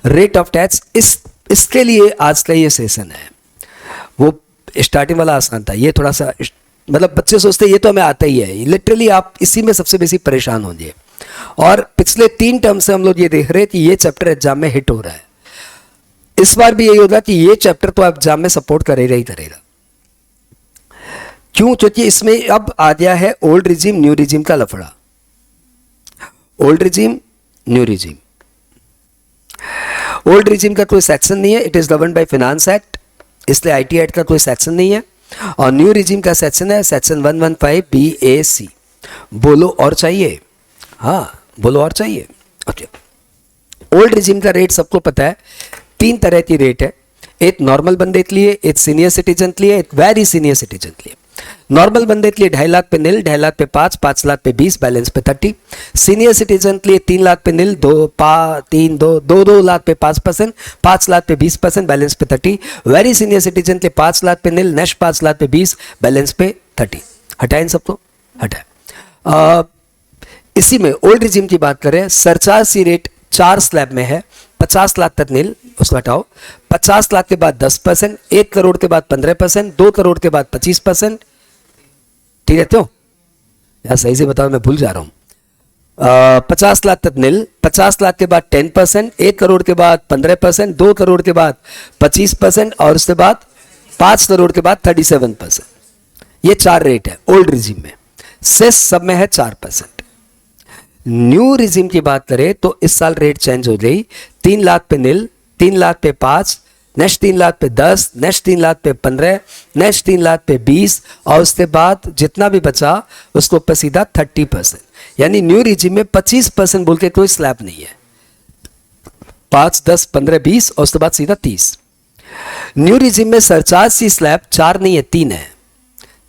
Rate of tax, इसके लिए आज का ये सेशन है। वो स्टार्टिंग वाला आसान था, ये थोड़ा सा मतलब बच्चे सोचते हैं ये तो हमें आता ही है, लिटरली आप इसी में सबसे बेसी परेशान होंगे। और पिछले 3 टर्म से हम लोग ये देख रहे हैं कि ये चैप्टर एग्जाम में हिट हो रहा है। इस बार भी यही होगा कि ये चैप्टर तो एग्जाम में सपोर्ट करेगा ही करेगा। क्यों? क्योंकि इसमें अब आ गया है ओल्ड रिजीम न्यू रिजीम का लफड़ा। Old regime new regime. Old regime का कोई सेक्शन नहीं है, it is govern by finance act, इसलिए आईटी एक्ट का कोई सेक्शन नहीं है। और न्यू रिजीम का सेक्शन है सेक्शन 115 BAC। बोलो और चाहिए? हाँ बोलो और चाहिए। ओके, ओल्ड रिजीम का रेट सबको पता है, 3 तरह की रेट है। एक नॉर्मल बंदे के लिए, एक सीनियर सिटीजन के लिए, एक वेरी सीनियर सिटीजन के लिए। नॉर्मल बंदे के लिए 2.5 लाख पे नील, 2.5 लाख पे 5, 5 लाख पे 20, बैलेंस पे 30। सीनियर सिटीजन के लिए 3 लाख पे नील, 2 लाख पे 5%, 5 लाख पे 20%, बैलेंस पे 30। वेरी सीनियर सिटीजन के लिए 5 लाख पे नील, नेक्स्ट 5 लाख पे 20, बैलेंस पे 30। हटाएं सबको, हटाएं। इसी में ओल्ड रिजीम की बात करें, सरचार्ज सी रेट 4 स्लैब में है। 50 लाख तक नील, उसको हटाओ। 50 लाख के बाद 10%, 1 करोड़ के बाद 15%, 2 करोड़ के बाद 25%। ठीक है तो यार सही से बताओ, मैं भूल जा रहा हूं। 50 लाख तक नील, 50 लाख के बाद 10%, 1 करोड़ के बाद 15%, 2 करोड़ के बाद 25% और उसके बाद 5 करोड़ के बाद 37%। ये 4 रेट है ओल्ड रिजीम में। सेस सब में है 4%। न्यू रिजीम की बात करें तो इस साल रेट चेंज हो गई। 3 लाख पे नील, 3 लाख पे 5, नेक्स्ट 3 लाख पे 10, नेक्स्ट 3 लाख पे 15, नेक्स्ट 3 लाख पे 20 और उसके बाद जितना भी बचा उसको ऊपर सीधा 30%। यानी न्यू रिजीम में 25% बोल के कोई स्लैब नहीं है। 5, 10, 15, 20 और उसके बाद सीधा 30। न्यू रिजीम में सरचार्ज सी स्लैब 4 नहीं है, 3 है।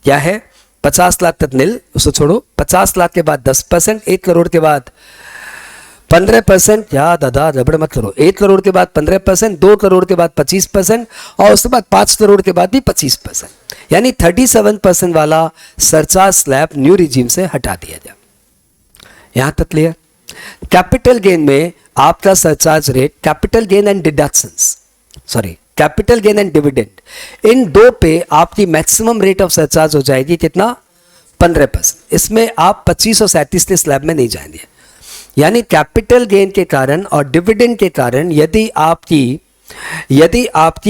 क्या है? 50 लाख तक नील, उसको छोड़ो। 50 लाख के बाद 10%, 1 करोड़ के बाद 15%, या दादा रबड़ मत करो। 1 करोड़ के बाद 15%, 2 करोड़ के बाद 25% और उसके बाद 5 करोड़ के बाद भी 25%। यानी 37% वाला सरचार्ज स्लैब न्यू रिजीम से हटा दिया जाए। यहां तक क्लियर? कैपिटल गेन में आपका surcharge rate, capital gain and deductions, sorry capital gain and dividend, इन 2 पे आपकी मैक्सिमम रेट ऑफ सरचार्ज हो जाएगी कितना? 15%। इसमें आप 25 और 37 के स्लैब में नहीं जाएंगे। यानी कैपिटल गेन के कारण और डिविडेंड के कारण यदि आपकी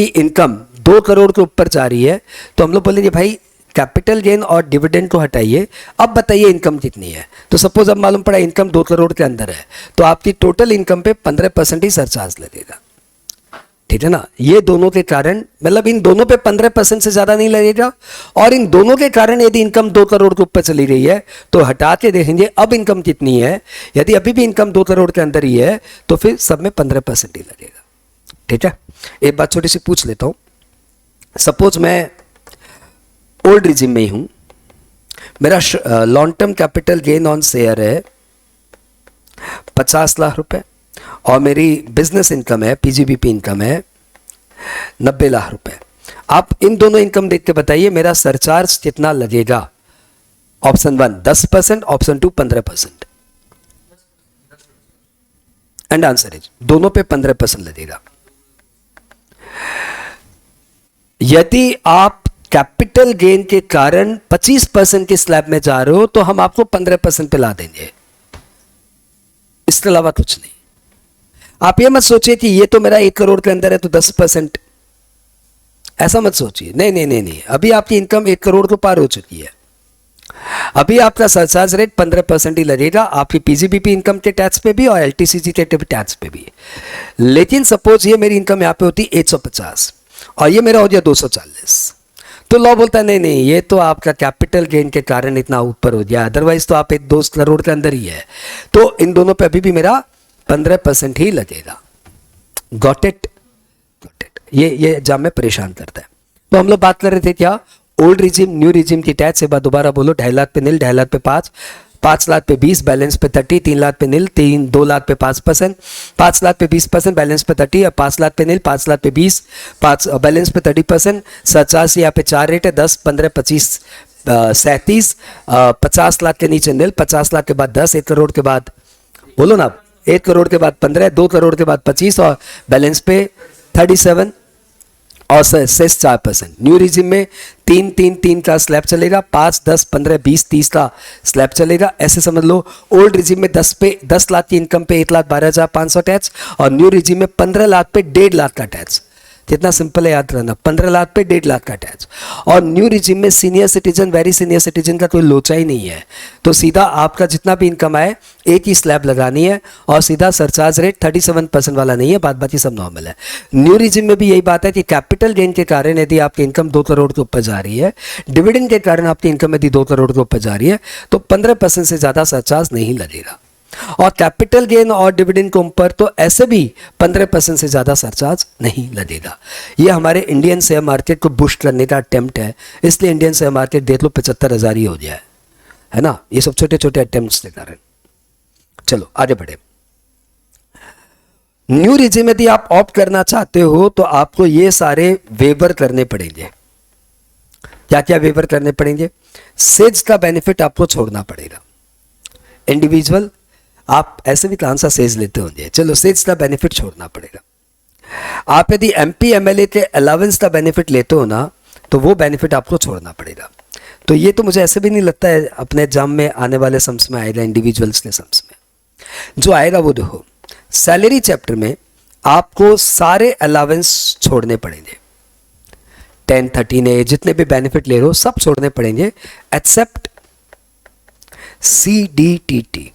इनकम 2 करोड़ के ऊपर जा रही है तो हम लोग बोलेंगे भाई कैपिटल गेन और डिविडेंड को हटाइए, अब बताइए इनकम कितनी है। तो सपोज अब मालूम पड़ा इनकम 2 करोड़ के अंदर है तो आपकी टोटल इनकम पे 15% ही सरचार्ज लगेगा। ठीक है ना? ये दोनों के कारण, मतलब इन दोनों पे 15% से ज्यादा नहीं लगेगा। और इन दोनों के कारण यदि इनकम 2 करोड़ के ऊपर चली रही है तो हटा के देखेंगे अब इनकम कितनी है। यदि अभी भी इनकम 2 करोड़ के अंदर ही है तो फिर सब में 15% ही लगेगा। ठीक है? एक बात छोटी सी पूछ लेता हूं। सपोज मैं ओल्ड रिजिम में ही हूं, मेरा long term capital gain on share है 50 लाख रुपए और मेरी बिजनेस इनकम है, पीजीबीपी इनकम है 90 लाख रुपए। आप इन दोनों इनकम देख के बताइए मेरा सरचार्ज कितना लगेगा। Option 1 10%, option 2 15%। And answer is दोनों पे 15% लगेगा। यदि आप कैपिटल गेन के कारण 25% के स्लैब में जा रहे हो तो हम आपको 15% पे ला देंगे, इसके अलावा कुछ नहीं। आप ये मत सोचिए कि ये तो मेरा 1 करोड़ के अंदर है तो 10%, ऐसा मत सोचिए। नहीं नहीं नहीं नहीं, अभी आपकी इनकम 1 करोड़ को पार हो चुकी है। अभी आपका सरचार्ज रेट 15% ही लगेगा, आपकी पीजीबीपी इनकम के टैक्स पे भी और एलटीसीजी के टैक्स पे भी। लेकिन सपोज ये मेरी इनकम यहाँ पे होती 150 और ये मेरा हो गया 240, तो लॉ बोलता है नहीं नहीं ये तो आपका कैपिटल गेन के कारण इतना ऊपर हो गया, अदरवाइज तो आप 2 करोड़ के अंदर ही है। तो इन दोनों पे अभी भी मेरा 15% ही लगेगा। Got it? Got it? ये एग्जाम में परेशान करता है। तो हम लोग बात कर रहे थे क्या? ओल्ड रिजिम न्यू रिजिम की टैक्स। एक बार दोबारा बोलो। 2.5 लाख पे नील, 2.5 लाख पे 5, 5 लाख पे 20, बैलेंस पे 30, 3 लाख पे नील, 2 लाख पे 5%, 5 लाख पे 20%, बैलेंस पे 30 और 5 लाख पे नील, 5 लाख पे 20, 5 बैलेंस पे 30%। सरचार्ज यहाँ पे 4 रेट है 10, 15, 25, 37। 50 लाख के नीचे नील, 50 लाख के बाद 10, 1 करोड़ के बाद बोलो ना, 1 करोड़ के बाद 15, 2 करोड़ के बाद 25 और बैलेंस पे 37 और सेस 4%। न्यू रिजिम में 3-3-3 का स्लैब चलेगा, 5, 10, 15, 20, 30 का स्लैब चलेगा। ऐसे समझ लो ओल्ड रिजिम में 10 लाख की इनकम पे 1,12,500 टैक्स और न्यू रिजिम में 15 लाख पे 1.5 लाख का टैक्स। कितना सिंपल है याद रखना, 15 लाख पे 1.5 लाख का टैक्स। और न्यू रिजिम में senior citizen, very senior citizen का कोई लोचा ही नहीं है। तो सीधा आपका जितना भी इनकम आए एक ही स्लैब लगानी है और सीधा सरचार्ज रेट 37% वाला नहीं है, बात बाकी सब नॉर्मल है। न्यू रिजिम में भी यही बात है कि कैपिटल गेन के कारण यदि आपकी इनकम 2 करोड़ के ऊपर जा रही है, डिविडेंड के कारण आपकी इनकम यदि 2 करोड़ के ऊपर जा रही है, तो 15% से ज़्यादा सरचार्ज नहीं लगेगा। और कैपिटल गेन और डिविडेंड के ऊपर तो ऐसे भी 15% से ज़्यादा सरचार्ज नहीं लगेगा। ये हमारे इंडियन शेयर मार्केट को बूस्ट करने का अटेम्प्ट है, इसलिए इंडियन शेयर मार्केट देख लो 75,000 ही हो गया है ना। ये सब छोटे छोटे अटेम्प्ट्स के कारण। चलो आगे बढ़े। न्यू रिजिम यदि आप ऑप्ट करना चाहते हो तो आपको ये सारे वेवर करने पड़ेंगे। क्या क्या वेवर करने पड़ेंगे? सेज का बेनिफिट आपको छोड़ना पड़ेगा। इंडिविजुअल आप ऐसे भी कौन सा सेज लेते होंगे, चलो सेज का बेनिफिट छोड़ना पड़ेगा। आप यदि एमपी एमएलए के अलावेंस का बेनिफिट लेते हो ना, तो वो बेनिफिट आपको छोड़ना पड़ेगा। तो ये तो मुझे ऐसे भी नहीं लगता है अपने एग्जाम में आने वाले सम्स में आएगा, इंडिविजुअल्स के सम्स में जो आएगा वो देखो। सैलरी चैप्टर में आपको सारे अलावेंस छोड़ने पड़ेंगे, 10, 13A जितने भी बेनिफिट ले रहे हो सब छोड़ने पड़ेंगे except CDTT,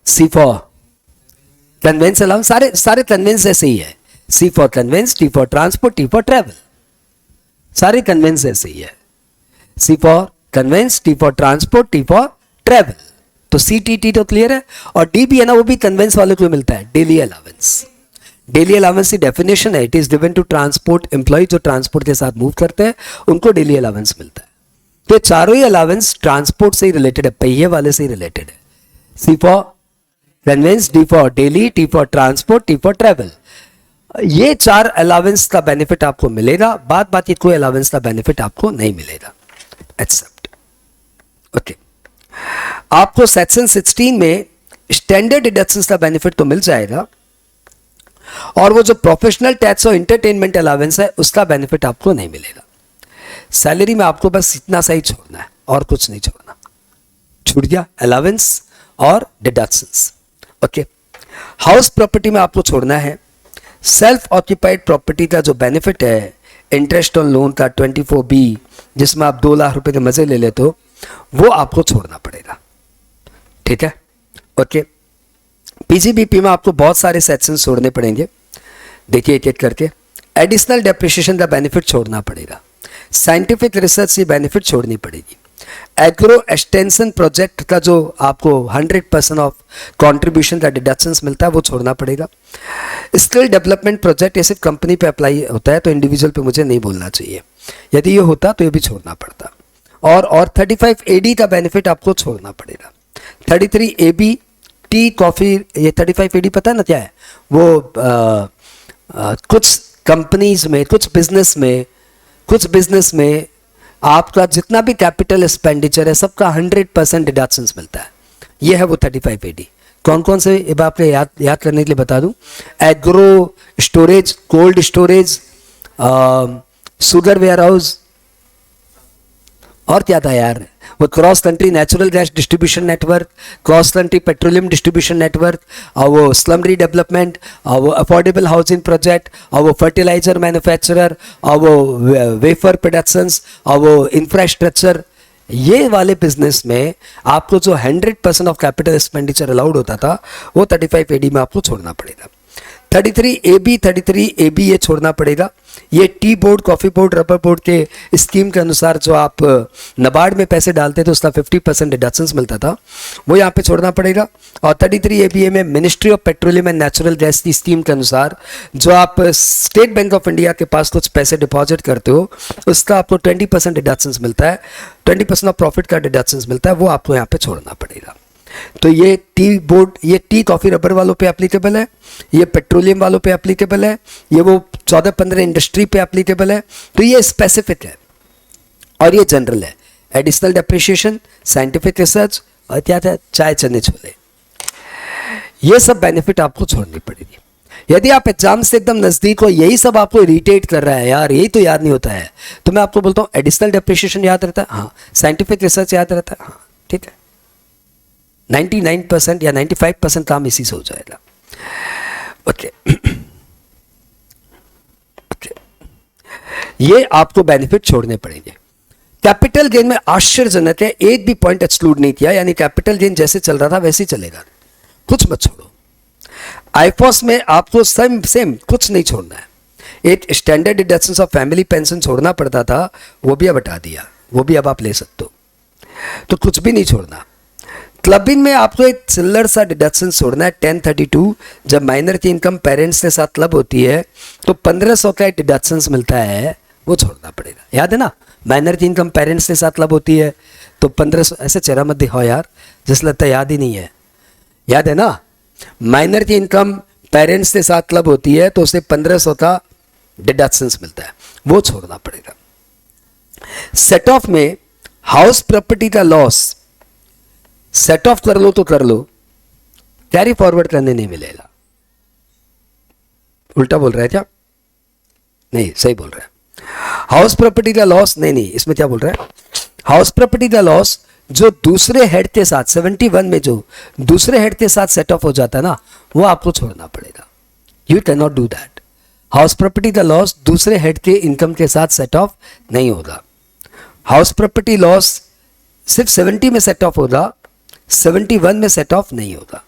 C for conveyance allowance. सारे कन्वेंस ऐसे ही है, C for conveyance, T for transport, T for travel, सारे कन्वेंस ऐसे ही है। C for conveyance, T for transport, T for travel. तो CTT तो क्लियर है। और डी भी है ना, वो भी कन्वेंस वाले को मिलता है, डेली अलावेंस। डेली अलावेंस की डेफिनेशन है, it is given to transport employ, जो ट्रांसपोर्ट के साथ मूव करते हैं उनको डेली अलावेंस मिलता है। तो चारों ही अलावेंस ट्रांसपोर्ट से ही रिलेटेड है, पहिए वाले से ही रिलेटेड है। C for conveyance, D for daily, T for transport, T for travel. ये 4 अलावेंस का बेनिफिट आपको मिलेगा, बाद बाकी कोई अलावेंस का बेनिफिट आपको नहीं मिलेगा एक्सेप्ट। ओके, आपको सेक्शन 16 में स्टैंडर्ड डिडक्शंस का बेनिफिट तो मिल जाएगा और वो जो प्रोफेशनल टैक्स और एंटरटेनमेंट अलावेंस है उसका बेनिफिट आपको नहीं मिलेगा। सैलरी में आपको बस इतना सा ही छोड़ना है और कुछ नहीं छोड़ना। छूट गया अलावेंस और डिडक्शंस। ओके, हाउस प्रॉपर्टी में आपको छोड़ना है सेल्फ ऑक्यूपाइड प्रॉपर्टी का जो बेनिफिट है इंटरेस्ट ऑन लोन का 24B, जिसमें आप 2 लाख रुपए के मजे ले लेते हो, वो आपको छोड़ना पड़ेगा। ठीक है, ओके। PGBP में आपको बहुत सारे सेक्शन छोड़ने पड़ेंगे, देखिए एक एक करके। एडिशनल डेप्रिसिएशन का बेनिफिट छोड़ना पड़ेगा, साइंटिफिक रिसर्च की बेनिफिट छोड़नी पड़ेगी, एग्रो एक्सटेंशन प्रोजेक्ट का जो आपको 100% ऑफ कंट्रीब्यूशन का डिडक्शंस मिलता है वो छोड़ना पड़ेगा। स्किल डेवलपमेंट प्रोजेक्ट ये सिर्फ कंपनी पे अप्लाई होता है, तो इंडिविजुअल पे मुझे नहीं बोलना चाहिए, यदि ये होता तो ये भी छोड़ना पड़ता। और 35AD का बेनिफिट आपको छोड़ना पड़ेगा। 33AB टी कॉफ़ी, ये 35AD पता है ना क्या है? वो कुछ कंपनीज में, कुछ बिजनेस में आपका जितना भी कैपिटल एक्सपेंडिचर है सबका 100% डिडक्शंस मिलता है। ये है वो 35AD। कौन कौन से ये बात पे याद करने के लिए बता दूं, agro storage, cold storage, sugar warehouse, और क्या था यार, वो cross country natural gas distribution network, cross country petroleum distribution network, और वो स्लमरी डेवलपमेंट, और वो अफोर्डेबल हाउसिंग प्रोजेक्ट, और वो फर्टिलाइजर मैन्युफैक्चरर, और वो वेफर प्रोडक्शंस, और वो इंफ्रास्ट्रक्चर। ये वाले बिजनेस में आपको जो 100% ऑफ कैपिटल एक्सपेंडिचर अलाउड होता था वो 35AD में आपको छोड़ना पड़ेगा। 33AB ये छोड़ना पड़ेगा। ये tea board, coffee board, rubber board के स्कीम के अनुसार जो आप नबार्ड में पैसे डालते थे उसका 50% डिडक्शंस मिलता था, वो यहाँ पे छोड़ना पड़ेगा। और 33ABA में ministry of petroleum and natural gas की स्कीम के अनुसार जो आप स्टेट बैंक ऑफ इंडिया के पास कुछ पैसे डिपॉजिट करते हो उसका आपको 20% डिडक्शंस मिलता है, 20% ऑफ प्रॉफिट का डिडक्शंस मिलता है, वो आपको यहाँ पे छोड़ना पड़ेगा। तो ये टी बोर्ड, ये टी कॉफ़ी रबर वालों पे एप्लीकेबल है, ये पेट्रोलियम वालों पे एप्लीकेबल है, ये वो 14-15 इंडस्ट्री पे एप्लीकेबल है। तो ये स्पेसिफिक है और ये जनरल है। एडिशनल डेप्रिसिएशन, साइंटिफिक रिसर्च और क्या था, चाय चने छोले। ये सब बेनिफिट आपको छोड़नी पड़ेगी। यदि आप एग्जाम से एकदम नजदीक हो, यही सब आपको इरिटेट कर रहा है, यार यही तो याद नहीं होता है, तो मैं आपको बोलता हूँ एडिशनल डेप्रिसिएशन याद रहता है, हाँ, साइंटिफिक रिसर्च याद रहता है, हाँ ठीक है, 99% या 95% काम इसी से हो जाएगा। ओके ये आपको बेनिफिट छोड़ने पड़ेंगे। कैपिटल गेन में आश्चर्यजनक है, एक भी पॉइंट एक्सक्लूड नहीं किया, यानी कैपिटल गेन जैसे चल रहा था वैसे ही चलेगा, कुछ मत छोड़ो। आईफॉस में आपको सेम कुछ नहीं छोड़ना है। एक standard deductions of family pension छोड़ना पड़ता था, वो भी अब हटा दिया, वो भी अब आप ले सकते हो, तो कुछ भी नहीं छोड़ना। क्लबिंग में आपको एक चिल्लर सा डिडक्शन छोड़ना है 1032, जब माइनर की इनकम पेरेंट्स के साथ क्लब होती है तो 1500 का डिडक्शन मिलता है, वो छोड़ना पड़ेगा। याद है ना, माइनर की इनकम पेरेंट्स के साथ क्लब होती है तो 1500, ऐसे चेहरा मत दिखाओ यार, जिस लगता है याद ही नहीं है, याद है ना, माइनर की इनकम पेरेंट्स के साथ क्लब होती है तो उसे 1500 का डिडक्शन मिलता है, वो छोड़ना पड़ेगा। सेट ऑफ में हाउस प्रॉपर्टी का लॉस सेट ऑफ कर लो तो कर लो, कैरी फॉरवर्ड करने नहीं मिलेगा। उल्टा बोल रहा है क्या? नहीं, सही बोल रहा है। हाउस प्रॉपर्टी का लॉस नहीं, इसमें क्या बोल रहा है, हाउस प्रॉपर्टी का लॉस जो दूसरे हेड के साथ 71 में जो दूसरे हेड के साथ सेट ऑफ हो जाता है ना, वो आपको छोड़ना पड़ेगा। You can not do that. House property का लॉस दूसरे हेड के इनकम के साथ सेट ऑफ नहीं होगा। हाउस प्रॉपर्टी लॉस सिर्फ 70 में सेट ऑफ होगा, 71 में सेट ऑफ नहीं होगा।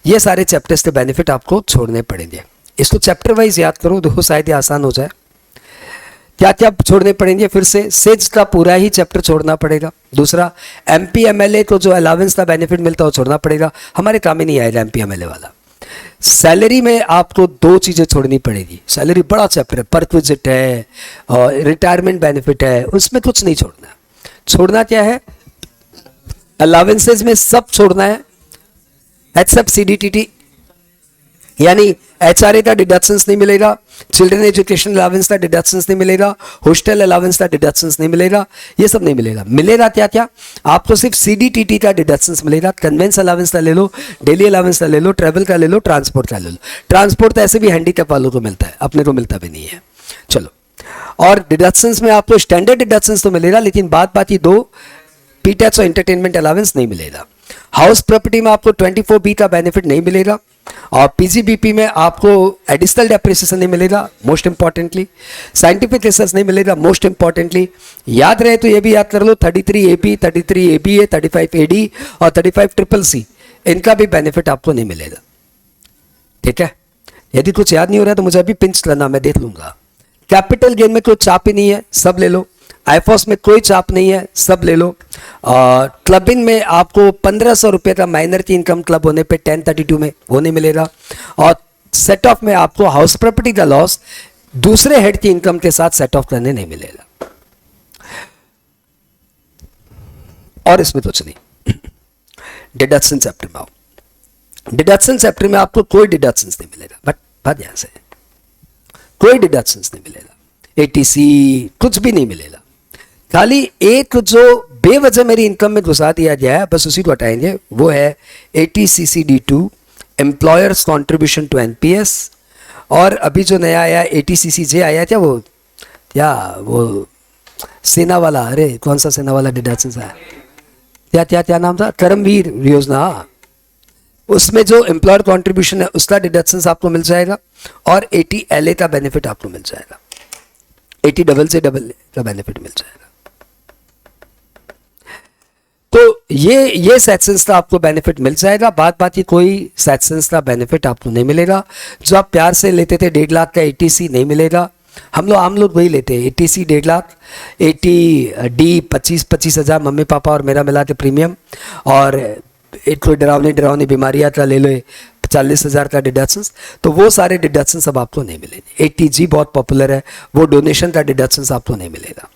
ये सारे चैप्टर्स के बेनिफिट आपको छोड़ने पड़ेंगे। इसको चैप्टर वाइज याद करो, देखो शायद ये आसान हो जाए। क्या क्या छोड़ने पड़ेंगे फिर से, सेज का पूरा ही चैप्टर छोड़ना पड़ेगा। दूसरा, एमपी एमएलए को जो अलावेंस का बेनिफिट मिलता है वो छोड़ना पड़ेगा, हमारे काम ही नहीं आएगा एमपी एमएलए वाला। सैलरी में आपको 2 चीजें छोड़नी पड़ेगी। सैलरी बड़ा चैप्टर है, परक्विजिट है और रिटायरमेंट बेनिफिट है, उसमें कुछ नहीं छोड़ना। छोड़ना क्या है, अलावेंसेज में सब छोड़ना है एक्सेप्ट सीडीटीटी, यानी एचआरए का डिडक्शंस नहीं मिलेगा, चिल्ड्रन एजुकेशन अलावेंस का डिडक्शंस नहीं मिलेगा, हॉस्टल अलावेंस का डिडक्शंस नहीं मिलेगा, ये सब नहीं मिलेगा। मिलेगा क्या क्या, आपको सिर्फ सीडीटीटी का डिडक्शंस मिलेगा। कन्वेंस अलावेंस का ले लो, डेली अलावेंस का ले लो, ट्रैवल का ले लो, ट्रांसपोर्ट का ले लो। ट्रांसपोर्ट तो ऐसे भी हैंडीकैप वालों को मिलता है, अपने को मिलता भी नहीं है। चलो, और डिडक्शंस में आपको स्टैंडर्ड डिडक्शंस तो मिलेगा, लेकिन बाकी 2 पी टैक्स और एंटरटेनमेंट अलावेंस नहीं मिलेगा। हाउस प्रॉपर्टी में आपको 24B का बेनिफिट नहीं मिलेगा, और पीजीबीपी में आपको एडिशनल डेप्रिसिएशन नहीं मिलेगा, मोस्ट इंपॉर्टेंटली साइंटिफिक रिसर्च नहीं मिलेगा, मोस्ट इंपॉर्टेंटली। याद रहे तो ये भी याद कर लो, 33AP, 33ABA, 35AD और 35CCC, इनका भी बेनिफिट आपको नहीं मिलेगा। ठीक है, यदि कुछ याद नहीं हो रहा है तो मुझे अभी पिंच करना, मैं देख लूंगा। कैपिटल गेन में कोई चाप ही नहीं है, सब ले लो। आईफॉस में कोई चाप नहीं है, सब ले लो। क्लबिंग में आपको 1500 रुपये का माइनर की इनकम क्लब होने पे 1032 में वो नहीं मिलेगा। और सेट ऑफ में आपको हाउस प्रॉपर्टी का लॉस दूसरे हेड की इनकम के साथ सेट ऑफ करने नहीं मिलेगा। और इसमें कुछ नहीं। डिडक्शन चैप्टर में आओ, डिडक्शन चैप्टर में आपको कोई डिडक्शन नहीं मिलेगा, बट बात यहां से कोई डिडक्शन नहीं मिलेगा, एटीसी कुछ भी नहीं मिलेगा। खाली एक जो बेवजह मेरी इनकम में घुसा दिया गया है, बस उसी को हटाएंगे, वो है ATCCD2, employers contribution to NPS. और अभी जो नया आया ATCCJ आया क्या, वो सेना वाला, अरे कौन सा सेना वाला डिडक्शन है, क्या नाम था, कर्मवीर योजना, उसमें जो एम्प्लॉयर कॉन्ट्रीब्यूशन है उसका डिडक्शन आपको मिल जाएगा, और ATLA का बेनिफिट आपको मिल जाएगा, ATJJ का बेनिफिट मिल जाएगा। तो ये सेक्शंस का आपको बेनिफिट मिल जाएगा। बाकी कोई सेक्शंस का बेनिफिट आपको नहीं मिलेगा। जो आप प्यार से लेते थे 1.5 लाख का ATC नहीं मिलेगा, आम लोग वही लेते हैं, ATC 1.5 लाख, ATD 25 हज़ार, मम्मी पापा और मेरा मिला के प्रीमियम, और एक कोई डरावनी बीमारियाँ का ले लो 40 हज़ार का डिडक्शंस, तो वो सारे डिडक्शंस अब आपको नहीं मिलेंगे। ATG बहुत पॉपुलर है, वो डोनेशन का डिडक्शंस आपको नहीं मिलेगा।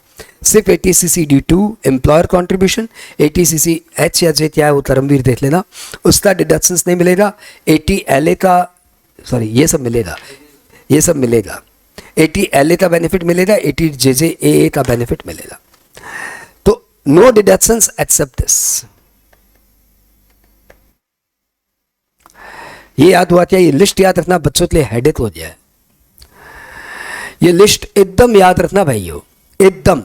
सिर्फ ATCCD2 एम्प्लॉयर कॉन्ट्रीब्यूशन, ATCCH या J क्या है वो कर्मवीर देख लेना, उसका डिडक्शंस नहीं मिलेगा। ATLA का, सॉरी ये सब मिलेगा, ATLA का बेनिफिट मिलेगा, ATJJAA का बेनिफिट मिलेगा। तो नो डिडक्शंस एक्सेप्ट दिस। ये याद हुआ क्या? ये लिस्ट याद रखना बच्चों के लिए हेडेक हो गया है। ये लिस्ट एकदम याद रखना भाइयों, एकदम।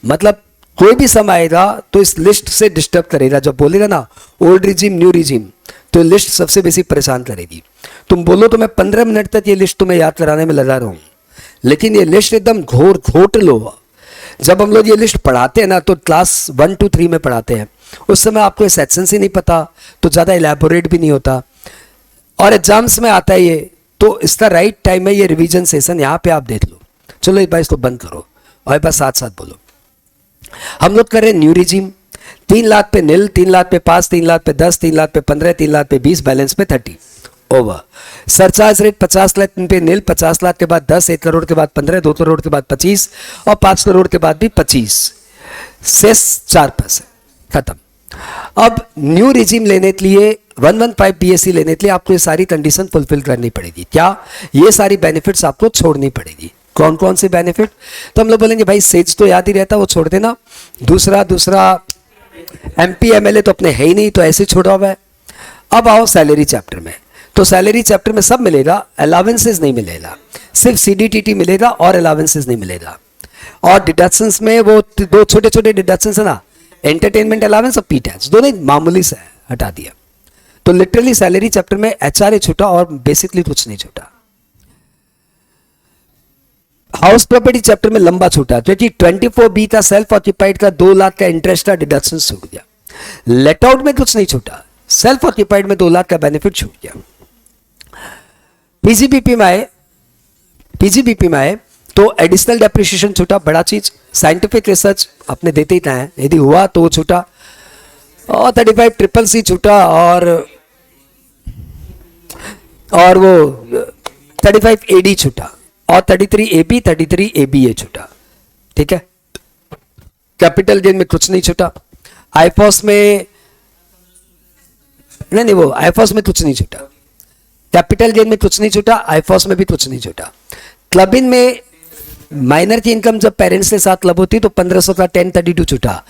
मतलब कोई भी समय आएगा तो इस लिस्ट से डिस्टर्ब करेगा। जब बोलेगा ना ओल्ड रिजिम न्यू रिजिम, तो लिस्ट सबसे बेसी परेशान करेगी। तुम बोलो तो मैं 15 मिनट तक ये लिस्ट तुम्हें याद कराने में लगा रहा हूं, लेकिन ये लिस्ट एकदम घोट लो। जब हम लोग ये लिस्ट पढ़ाते हैं ना, तो क्लास 1 to 3 में पढ़ाते हैं, उस समय आपको सेक्शन ही नहीं पता, तो ज़्यादा इलेबोरेट भी नहीं होता, और एग्जाम्स में आता है ये, तो इसका राइट टाइम है ये रिवीजन सेशन। यहाँ पे आप देख लो। चलो एक बार इसको बंद करो और एक बार साथ साथ बोलो। हम लोग कर रहे हैं न्यू रिजिम। 3 लाख पे नील, 3 लाख पे 5, 3 लाख पे 10, 3 लाख पे 15, 3 लाख पे 20, बैलेंस पे 30 ओवर। सरचार्ज रेट 50 लाख पे नील, 50 लाख के बाद 10, 1 करोड़ के बाद 15, 2 करोड़ के बाद 25 और 5 करोड़ के बाद भी 25, सेस 4%, खत्म। अब न्यू रिजिम लेने के लिए 115 BSc लेने के लिए आपको ये सारी कंडीशन फुलफिल करनी पड़ेगी। क्या? ये सारी बेनिफिट्स आपको छोड़नी पड़ेगी। कौन कौन से बेनिफिट? तो हम लोग बोलेंगे भाई सेज तो याद ही रहता, वो छोड़ देना। दूसरा MP MLA तो अपने है ही नहीं, तो ऐसे छोड़ा हुआ है। अब आओ सैलरी चैप्टर में। तो सैलरी चैप्टर में सब मिलेगा, अलावेंसेस नहीं मिलेगा, सिर्फ CDTT मिलेगा और अलावेंसेस नहीं मिलेगा। और डिडक्शंस में वो 2 छोटे छोटे डिडक्शंस है ना, एंटरटेनमेंट अलावेंस और PTAX, दोनों मामूली से हटा दिया। तो लिटरली सैलरी चैप्टर में HRA छूटा और बेसिकली कुछ नहीं छूटा। हाउस प्रॉपर्टी चैप्टर में लंबा छूटा, क्योंकि 24B का सेल्फ ऑक्यूपाइड का 2 लाख का इंटरेस्ट का डिडक्शन छूट गया। लेट आउट में कुछ नहीं छूटा, सेल्फ ऑक्यूपाइड में 2 लाख का बेनिफिट छूट गया। PGBP में आए तो एडिशनल डेप्रिसिएशन छूटा, बड़ा चीज। साइंटिफिक रिसर्च अपने देते ही था, यदि हुआ तो वो छूटा। और 35CCC छूटा, और वो 35AD छूटा, और 33AB 33ABA छूटा। ठीक है। कैपिटल गेन में कुछ नहीं छूटा। आईफॉस में नहीं, वो आईफॉस में कुछ नहीं छूटा। कैपिटल गेन में कुछ नहीं छूटा, आईफॉस में भी कुछ नहीं छूटा। क्लबिंग में माइनर की इनकम जब पेरेंट्स के साथ क्लब होती तो 1500 का 1032 छूटा।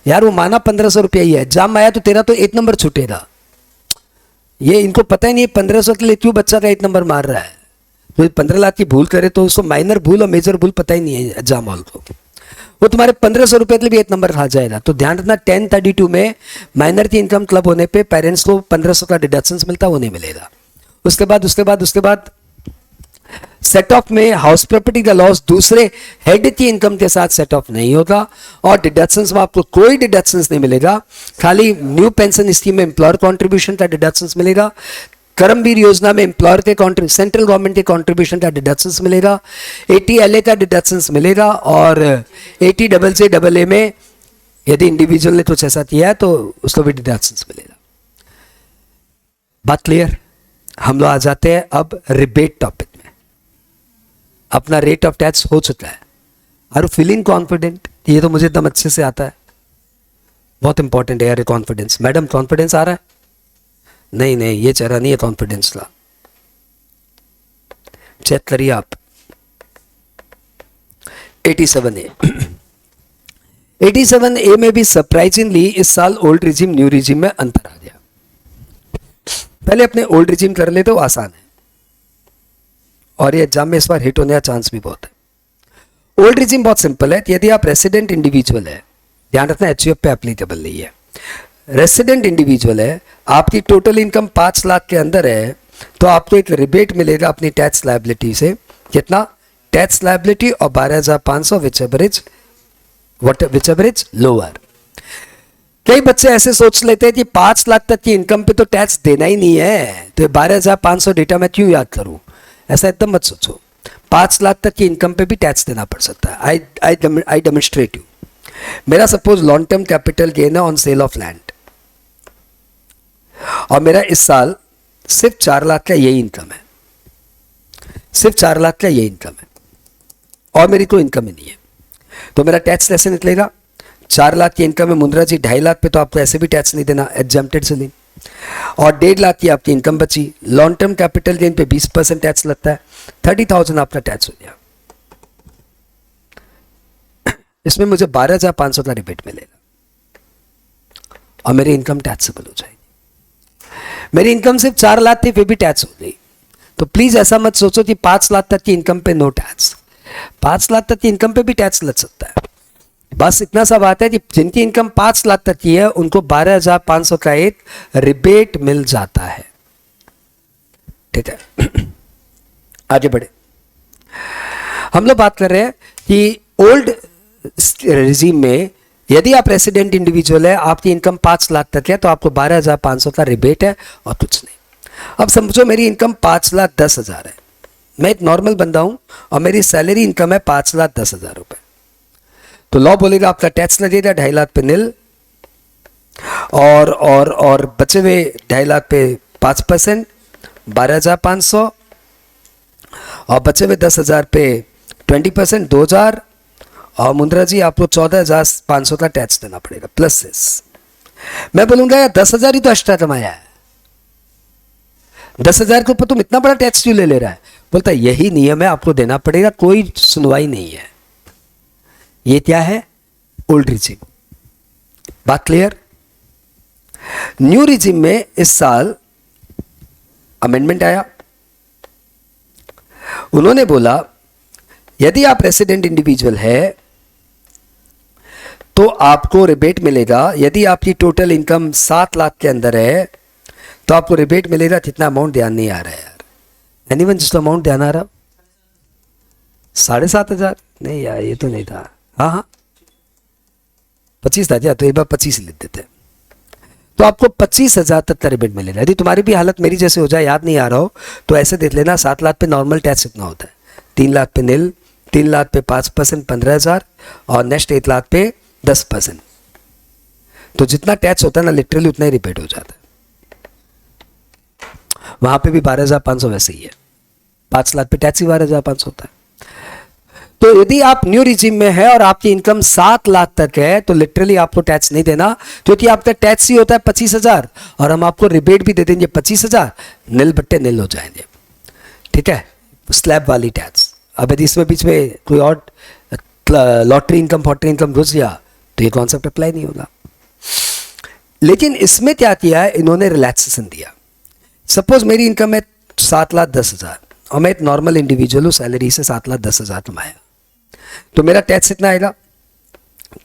यार वो माना 1500 रुपया ही है, एग्जाम आया तो तेरा तो 1 नंबर छूटेगा। ये इनको पता ही नहीं 1500 के लिए क्यों बच्चा का 1 नंबर मार रहा है। तो 15 लाख की भूल करे तो उसको माइनर भूल और मेजर भूल पता ही नहीं है एग्जाम हॉल को, वो तुम्हारे 1500 रुपए के लिए भी 1 नंबर खा जाएगा। तो ध्यान रखना 1032 में माइनर की इनकम क्लब होने पे पेरेंट्स को 1500 का डिडक्शन मिलता, वो नहीं मिलेगा। उसके बाद सेट ऑफ में हाउस प्रॉपर्टी का लॉस दूसरे हेड की इनकम के साथ सेट ऑफ नहीं होगा, और डिडक्शंस में आपको कोई डिडक्शंस नहीं मिलेगा। खाली न्यू पेंशन स्कीम में एम्प्लॉयर कॉन्ट्रीब्यूशन का डिडक्शंस मिलेगा, कर्मवीर योजना में एम्प्लॉयर के सेंट्रल गवर्नमेंट के कॉन्ट्रीब्यूशन का डिडक्शंस मिलेगा, ATLA का डिडक्शंस मिलेगा, और ATJJAA में यदि इंडिविजुअल ने कुछ ऐसा किया है तो उसको भी डिडक्शंस मिलेगा। बात क्लियर? हम लोग आ जाते हैं अब रिबेट टॉपिक में। अपना रेट ऑफ टैक्स हो चुका है। Are you feeling confident? ये तो मुझे एकदम अच्छे से आता है, बहुत इंपॉर्टेंट है यार ये कॉन्फिडेंस। मैडम कॉन्फिडेंस आ रहा है? नहीं, ये चेहरा नहीं है कॉन्फिडेंस का, चेक करिए आप। 87A 87A में भी सरप्राइजिंगली इस साल ओल्ड रिजिम न्यू रिजिम में अंतर आ गया। पहले अपने ओल्ड रिजिम कर ले तो आसान है, और ये एग्जाम में इस बार हिट होने का चांस भी बहुत है। ओल्ड रिजिम बहुत सिंपल है। यदि आप रेसिडेंट इंडिविजुअल है, ध्यान रखना HUF पे एप्लीकेबल नहीं है। रेसिडेंट इंडिविजुअल है, आपकी टोटल इनकम 5 लाख के अंदर है, तो आपको एक रिबेट मिलेगा अपनी टैक्स लायबिलिटी से। कितना? टैक्स लायबिलिटी और 12,500 विच एवरेज लोअर। कई बच्चे ऐसे सोच लेते हैं कि 5 लाख तक की इनकम पे तो टैक्स देना ही नहीं है, तो 12,500 डेटा मैं क्यों याद करूं। ऐसा एकदम मत सोचो, 5 लाख तक की इनकम पे भी टैक्स देना पड़ सकता है। आई डेमोन्स्ट्रेट यू। मेरा suppose long term capital gain है ऑन सेल ऑफ लैंड, और मेरा इस साल सिर्फ 4 लाख का यही इनकम है, सिर्फ 4 लाख का यही इनकम है, और मेरी कोई इनकम ही नहीं है, तो मेरा टैक्स कैसे निकलेगा? 4 लाख की इनकम है मुंद्रा जी, 2.5 लाख पे तो आपको ऐसे भी टैक्स नहीं देना, एग्जम्प्टेड से नहीं, और 1.5 लाख की आपकी इनकम बची। लॉन्ग टर्म कैपिटल गेन पे 20% टैक्स लगता है, 30,000 आपका टैक्स हो गया। इसमें मुझे 12,500 का रिबेट मिलेगा, और मेरी इनकम टैक्सेबल हो जाएगी। मेरी इनकम सिर्फ 4 लाख थी फिर भी टैक्स हो गई। तो प्लीज ऐसा मत सोचो कि 5 लाख तक की इनकम पे नो टैक्स। 5 लाख तक की इनकम पे भी टैक्स लग सकता है। बस इतना सा बात है कि जिनकी इनकम 5 लाख तक की है उनको 12,500 का एक रिबेट मिल जाता है। ठीक है, आगे बढ़े। हम लोग बात कर रहे हैं कि ओल्ड रिजीम में यदि आप रेसिडेंट इंडिविजुअल है, आपकी इनकम 5 लाख तक है तो आपको 12,500 का रिबेट है और कुछ नहीं। अब समझो मेरी इनकम 5,10,000 है, मैं एक नॉर्मल बंदा हूं और मेरी सैलरी इनकम है 5,10,000 रुपए। तो लॉ बोलेगा आपका टैक्स लगेगा 2.5 लाख पे निल और बचे हुए 2.5 लाख पे 5%, 12,500, और बचे हुए 10,000 पे 20%, 2,000, और मुंद्रा जी आपको 14,500 का टैक्स देना पड़ेगा प्लस सेस। मैं बोलूंगा यार 10,000 ही तो एक्स्ट्रा कमाया है, 10,000 के ऊपर तुम इतना बड़ा टैक्स क्यों ले रहा है? बोलता है यही नियम है, आपको देना पड़ेगा, कोई सुनवाई नहीं है। ये क्या है? Old regime. बात क्लियर? न्यू रिजिम में इस साल अमेंडमेंट आया, उन्होंने बोला यदि आप रेसिडेंट इंडिविजुअल है तो आपको रिबेट मिलेगा। यदि आपकी टोटल इनकम 7 लाख के अंदर है तो आपको रिबेट मिलेगा। कितना अमाउंट ध्यान नहीं आ रहा है यार, एनीवन जिसको अमाउंट ध्यान आ रहा? 7,500? नहीं यार ये तो नहीं था। हाँ 25 था क्या? तो एक बार 25 लिख देते हैं। तो आपको 25,000 तक का रिबेट मिलेगा। यदि तुम्हारी भी हालत मेरी जैसे हो जाए, याद नहीं आ रहा हो, तो ऐसे देख लेना। 7 लाख पे नॉर्मल टैक्स कितना होता है? 3 लाख पे निल, 3 लाख पे 5% 15,000, और नेक्स्ट 1 लाख पे 10%। तो जितना टैक्स होता है ना लिटरली उतना ही रिबेट हो जाता है। वहां पे भी 12,500 वैसे ही है। 5 लाख पे टैक्स ही 12,500 होता है। तो यदि आप न्यू रिजिम में है और आपकी इनकम 7 लाख तक है तो लिटरली आपको टैक्स नहीं देना, क्योंकि आपका टैक्स ही होता है 25,000 और हम आपको रिबेट भी दे देंगे 25,000, निल बट्टे निल हो जाएंगे। ठीक है, स्लैब वाली टैक्स। अब यदि इसमें बीच में कोई और लॉटरी इनकम फॉटरी इनकम घुस गया तो ये कॉन्सेप्ट अप्लाई नहीं होगा। लेकिन इसमें क्या किया है, इन्होंने रिलैक्सेशन दिया। सपोज मेरी इनकम है 7,10,000 और मैं एक नॉर्मल इंडिविजुअल हूं, सैलरी से 7,10,000 कमाया, तो मेरा टैक्स कितना आएगा?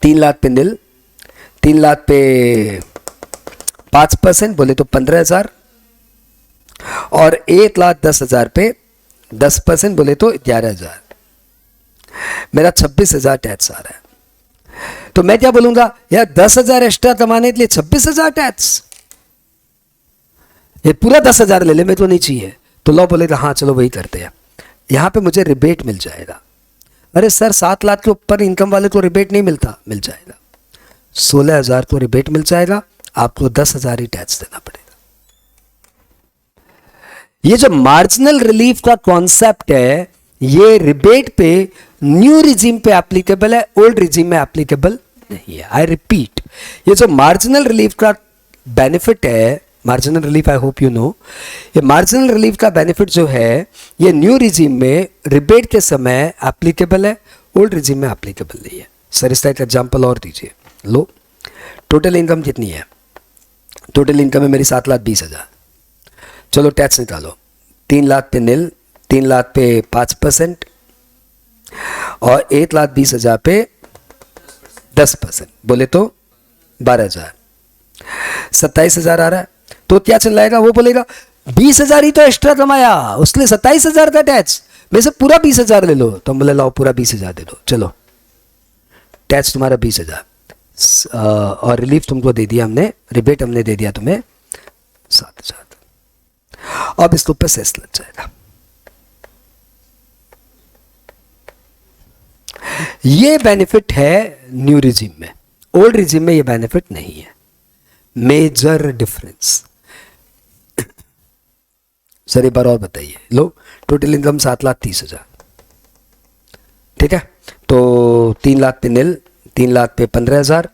3 लाख पे निल, 3 लाख पे 5% बोले तो 15,000, और 1,10,000 पे 10% बोले तो 11,000। मेरा 26,000 टैक्स आ रहा है। तो मैं क्या बोलूंगा यार, 10,000 एक्स्ट्रा कमाने के लिए 26,000 टैक्स? ये पूरा 10,000 ले ले, मेरे को नहीं चाहिए। तो लॉ बोलेगा हाँ चलो वही करते हैं, यहां पे मुझे रिबेट मिल जाएगा। अरे सर 7 लाख के ऊपर इनकम वाले को रिबेट नहीं मिलता। मिल जाएगा, 16,000 को रिबेट मिल जाएगा, आपको 10,000 ही टैक्स देना पड़ेगा। ये जो मार्जिनल रिलीफ का कॉन्सेप्ट है, ये रिबेट पे न्यू रिजीम पे एप्लीकेबल है, ओल्ड रिजीम में एप्लीकेबल नहीं है। आई रिपीट, ये जो मार्जिनल रिलीफ का बेनिफिट है, marginal relief I hope you know, ये मार्जिनल रिलीफ का बेनिफिट जो है ये न्यू रिजीम में रिबेट के समय एप्लीकेबल है, ओल्ड रिजीम में एप्लीकेबल नहीं है। सर इसका एक एग्जाम्पल और दीजिए। लो, टोटल इनकम कितनी है? टोटल इनकम है मेरी 7,20,000। चलो टैक्स निकालो, 3 लाख पे निल, 3 लाख पे 5% और 1,20,000 पे 10%, बोले तो 12,000, 27,000 आ रहा है। तो क्या चल जाएगा? वो बोलेगा 20,000 ही तो एक्स्ट्रा कमाया, उसने 27,000 का टैक्स, में से पूरा 20,000 ले लो। तो हम बोले लाओ पूरा 20,000 दे दो, चलो टैक्स तुम्हारा 20,000 और रिलीफ तुमको दे दिया हमने, रिबेट हमने दे दिया तुम्हें 7,000। अब इसके ऊपर सेस लग जाएगा। ये बेनिफिट है न्यू रिजीम में, ओल्ड रिजीम में ये बेनिफिट नहीं है। Major difference. सर एक बार और बताइए। लो, टोटल इनकम 7,30,000, ठीक है, तो 3 लाख पे निल, 3 लाख पे 15,000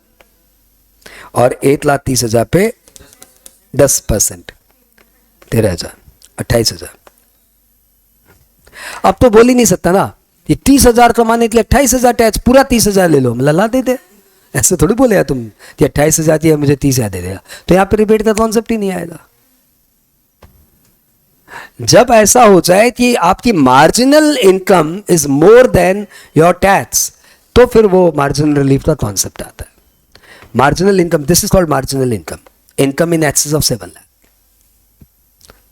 और 1,30,000 पे 10%, 13,000, 28,000। अब तो बोल ही नहीं सकता ना ये 30,000 कमाने के लिए 28,000 टैक्स, पूरा 30,000 ले लो, ला दे दे। ऐसे थोड़ी बोले तुम कि 28,000 दिया मुझे 30,000 दे देगा, तो यहाँ पे रिबेट का कॉन्सेप्ट ही नहीं आएगा। जब ऐसा हो जाए कि आपकी marginal income is more than your tax, तो फिर वो मार्जिनल रिलीफ का कॉन्सेप्ट आता है. Marginal income, this is called marginal income, income in excess of 7 lakh,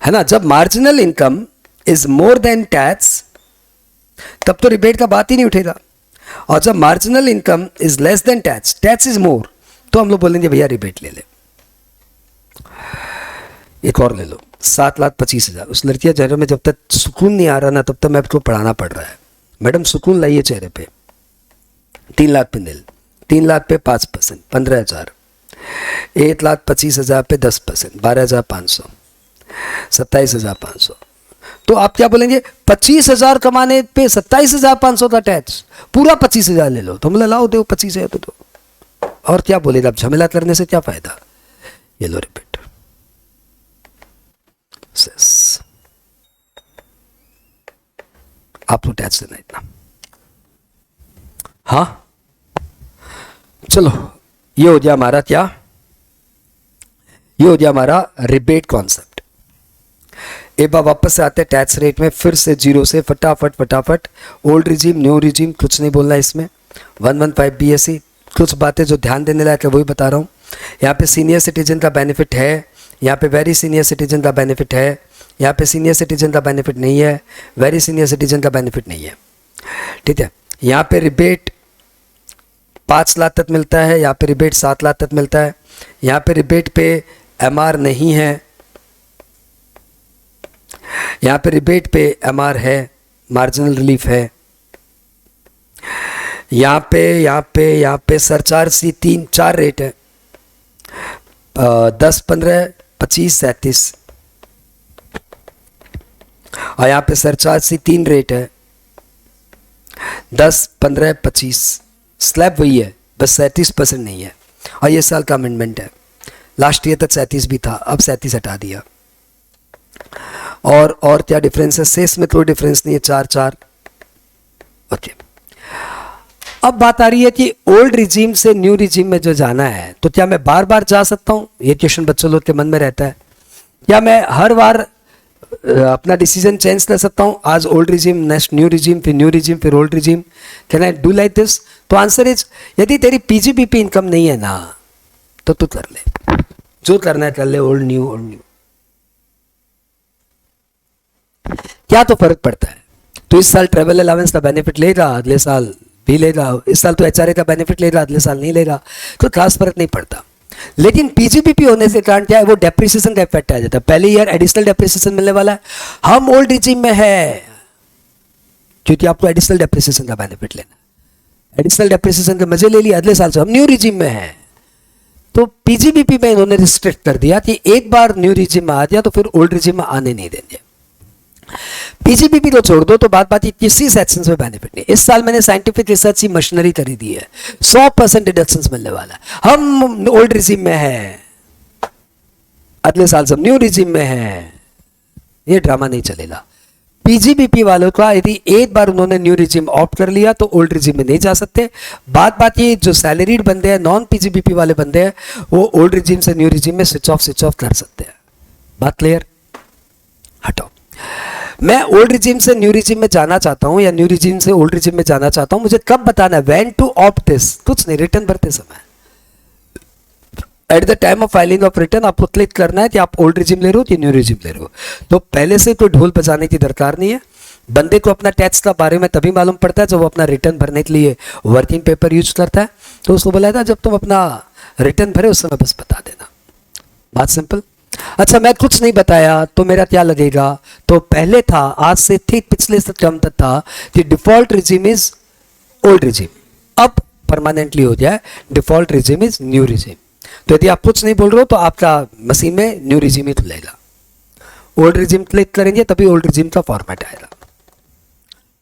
है ना. जब marginal income is more than tax, तब तो रिबेट का बात ही नहीं उठेगा. और जब marginal income is less than tax, tax is more, तो हम लोग बोलेंगे भैया रिबेट ले ले. एक और ले लो, 7,25,000. उस लड़कियां चेहरे में जब तक सुकून नहीं आ रहा ना, तब तक मैं आपको पढ़ाना पड़ रहा है. मैडम सुकून लाइए चेहरे पे. 3 लाख पे नील, 3 लाख पे 5%, 15,000. 1,25,000 पे 10%, 12,500, 27,500. तो आप क्या बोलेंगे, 25,000 कमाने पे 27,500 का टैक्स, पूरा 25,000 ले लो. तो बोले लाओ दो 25,000 तो दो. और क्या बोलेगा, अब झमेला करने से क्या फायदा. ये लो रिपीट. आप लोग टैक्स देना इतना. हाँ चलो, ये हो गया हमारा क्या, ये हो गया हमारा रिबेट कॉन्सेप्ट. एक बार वापस से आते हैं टैक्स रेट में, फिर से जीरो से फटाफट फटाफट. ओल्ड रिजीम, न्यू रिजीम, कुछ नहीं बोलना इसमें. 115 BSE, कुछ बातें जो ध्यान देने लायक है वही बता रहा हूँ. यहाँ पे सीनियर सिटीजन का बेनिफिट है, यहाँ पे वेरी सीनियर सिटीजन का बेनिफिट है, यहाँ पे सीनियर सिटीजन का बेनिफिट नहीं है, वेरी सीनियर सिटीजन का बेनिफिट नहीं है. ठीक है. यहाँ पे रिबेट 5 लाख तक मिलता है, यहाँ पे रिबेट 7 लाख तक मिलता है. यहाँ पे रिबेट पे MR नहीं है, यहाँ पे रिबेट पे MR है, मार्जिनल रिलीफ है. यहाँ पे सरचार्ज सी 3-4 रेट है, 10, 15, 25, 37. और यहाँ पे सरचार्ज सी 3 रेट है, 10, 15, 25. स्लैब वही है, बस 37% नहीं है. और ये साल का अमेंडमेंट है. लास्ट ईयर तक 37 भी था, अब 37 हटा दिया. और क्या डिफरेंस है, सेस में कोई डिफरेंस नहीं है, 4-4. ओके. अब बात आ रही है कि ओल्ड रिजीम से न्यू रिजीम में जो जाना है, तो क्या मैं बार बार जा सकता हूं. ये क्वेश्चन बच्चों लोग के मन में रहता है. या मैं हर बार अपना डिसीजन चेंज कर सकता हूं, आज old regime, next new regime, फिर न्यू रिजीम, फिर old regime. Can I do like this. तो आंसर इज, यदि तेरी PGBP इनकम नहीं है ना, तो तू कर ले, जो करना है कर ले, ओल्ड न्यू, ओल्ड न्यू. क्या तो फर्क पड़ता है. तो इस साल ट्रेवल अलाउंस का बेनिफिट लेगा, अगले साल भी लेगा. इस साल तो HRA का बेनिफिट लेगा, अगले साल नहीं लेगा. कोई खास फर्क नहीं पड़ता. लेकिन PGBP होने से कारण क्या है, वो डेप्रिसिएशन का इफेक्ट आ जाता है. पहले ईयर एडिशनल डेप्रिसिएशन मिलने वाला है, हम ओल्ड रिजीम में है, क्योंकि आपको एडिशनल डेप्रिसिएशन का बेनिफिट लेना. एडिशनल डेप्रिसिएशन के मजे ले लिया, अगले साल से हम न्यू रिजीम में है. तो PGBP में इन्होंने रिस्ट्रिक्ट कर दिया कि एक बार न्यू रिजीम में आ गया तो फिर ओल्ड रिजीम में आने नहीं देंगे. PGBP को छोड़ दो तो बात किसी सेक्शन में बेनिफिट नहीं. इस साल मैंने साइंटिफिक रिसर्च की मशीनरी खरीदी है, 100% डिडक्शन मिलने वाला है. हम ओल्ड रिजीम में है, अगले साल सब न्यू रिजीम में है. ये ड्रामा नहीं चलेगा. PGBP वालों का यदि एक बार उन्होंने न्यू रिजीम ऑप्ट कर लिया तो ओल्ड रिजीम में नहीं जा सकते. बात ये जो सैलरीड बंदे हैं, नॉन PGBP वाले बंदे हैं, वो ओल्ड रिजीम से न्यू रिजीम में स्विच ऑफ कर सकते हैं. बात क्लियर. हटाओ. मैं ओल्ड रिजीम से न्यू रिजीम में जाना चाहता हूं या न्यू रिजीम से ओल्ड रिजीम में जाना चाहता हूं, मुझे कब बताना है, व्हेन टू ऑप्ट दिस. कुछ नहीं, रिटर्न भरते समय, at the time of filing of return आपको क्लिक करना है कि आप ओल्ड रिजीम ले रहे हो कि न्यू रिजीम ले रहे हो. तो पहले से कोई ढोल बजाने की दरकार नहीं है. बंदे को अपना टैक्स का बारे में तभी मालूम पड़ता है जब वो अपना रिटर्न भरने के लिए वर्किंग पेपर यूज करता है. तो उसको बोला था जब तुम अपना रिटर्न भरे उस समय बस बता देना. बात सिंपल. अच्छा, मैं कुछ नहीं बताया तो मेरा क्या लगेगा. तो पहले था, आज से ठीक पिछले टर्म तक था कि default regime is old regime. अब परमानेंटली हो जाए default regime is new regime. तो यदि आप कुछ नहीं बोल रहे हो तो आपका मशीन में न्यू रिजीम ही खुलेगा. ओल्ड रिजीम क्लिक करेंगे तभी ओल्ड रिजीम का फॉर्मेट आएगा.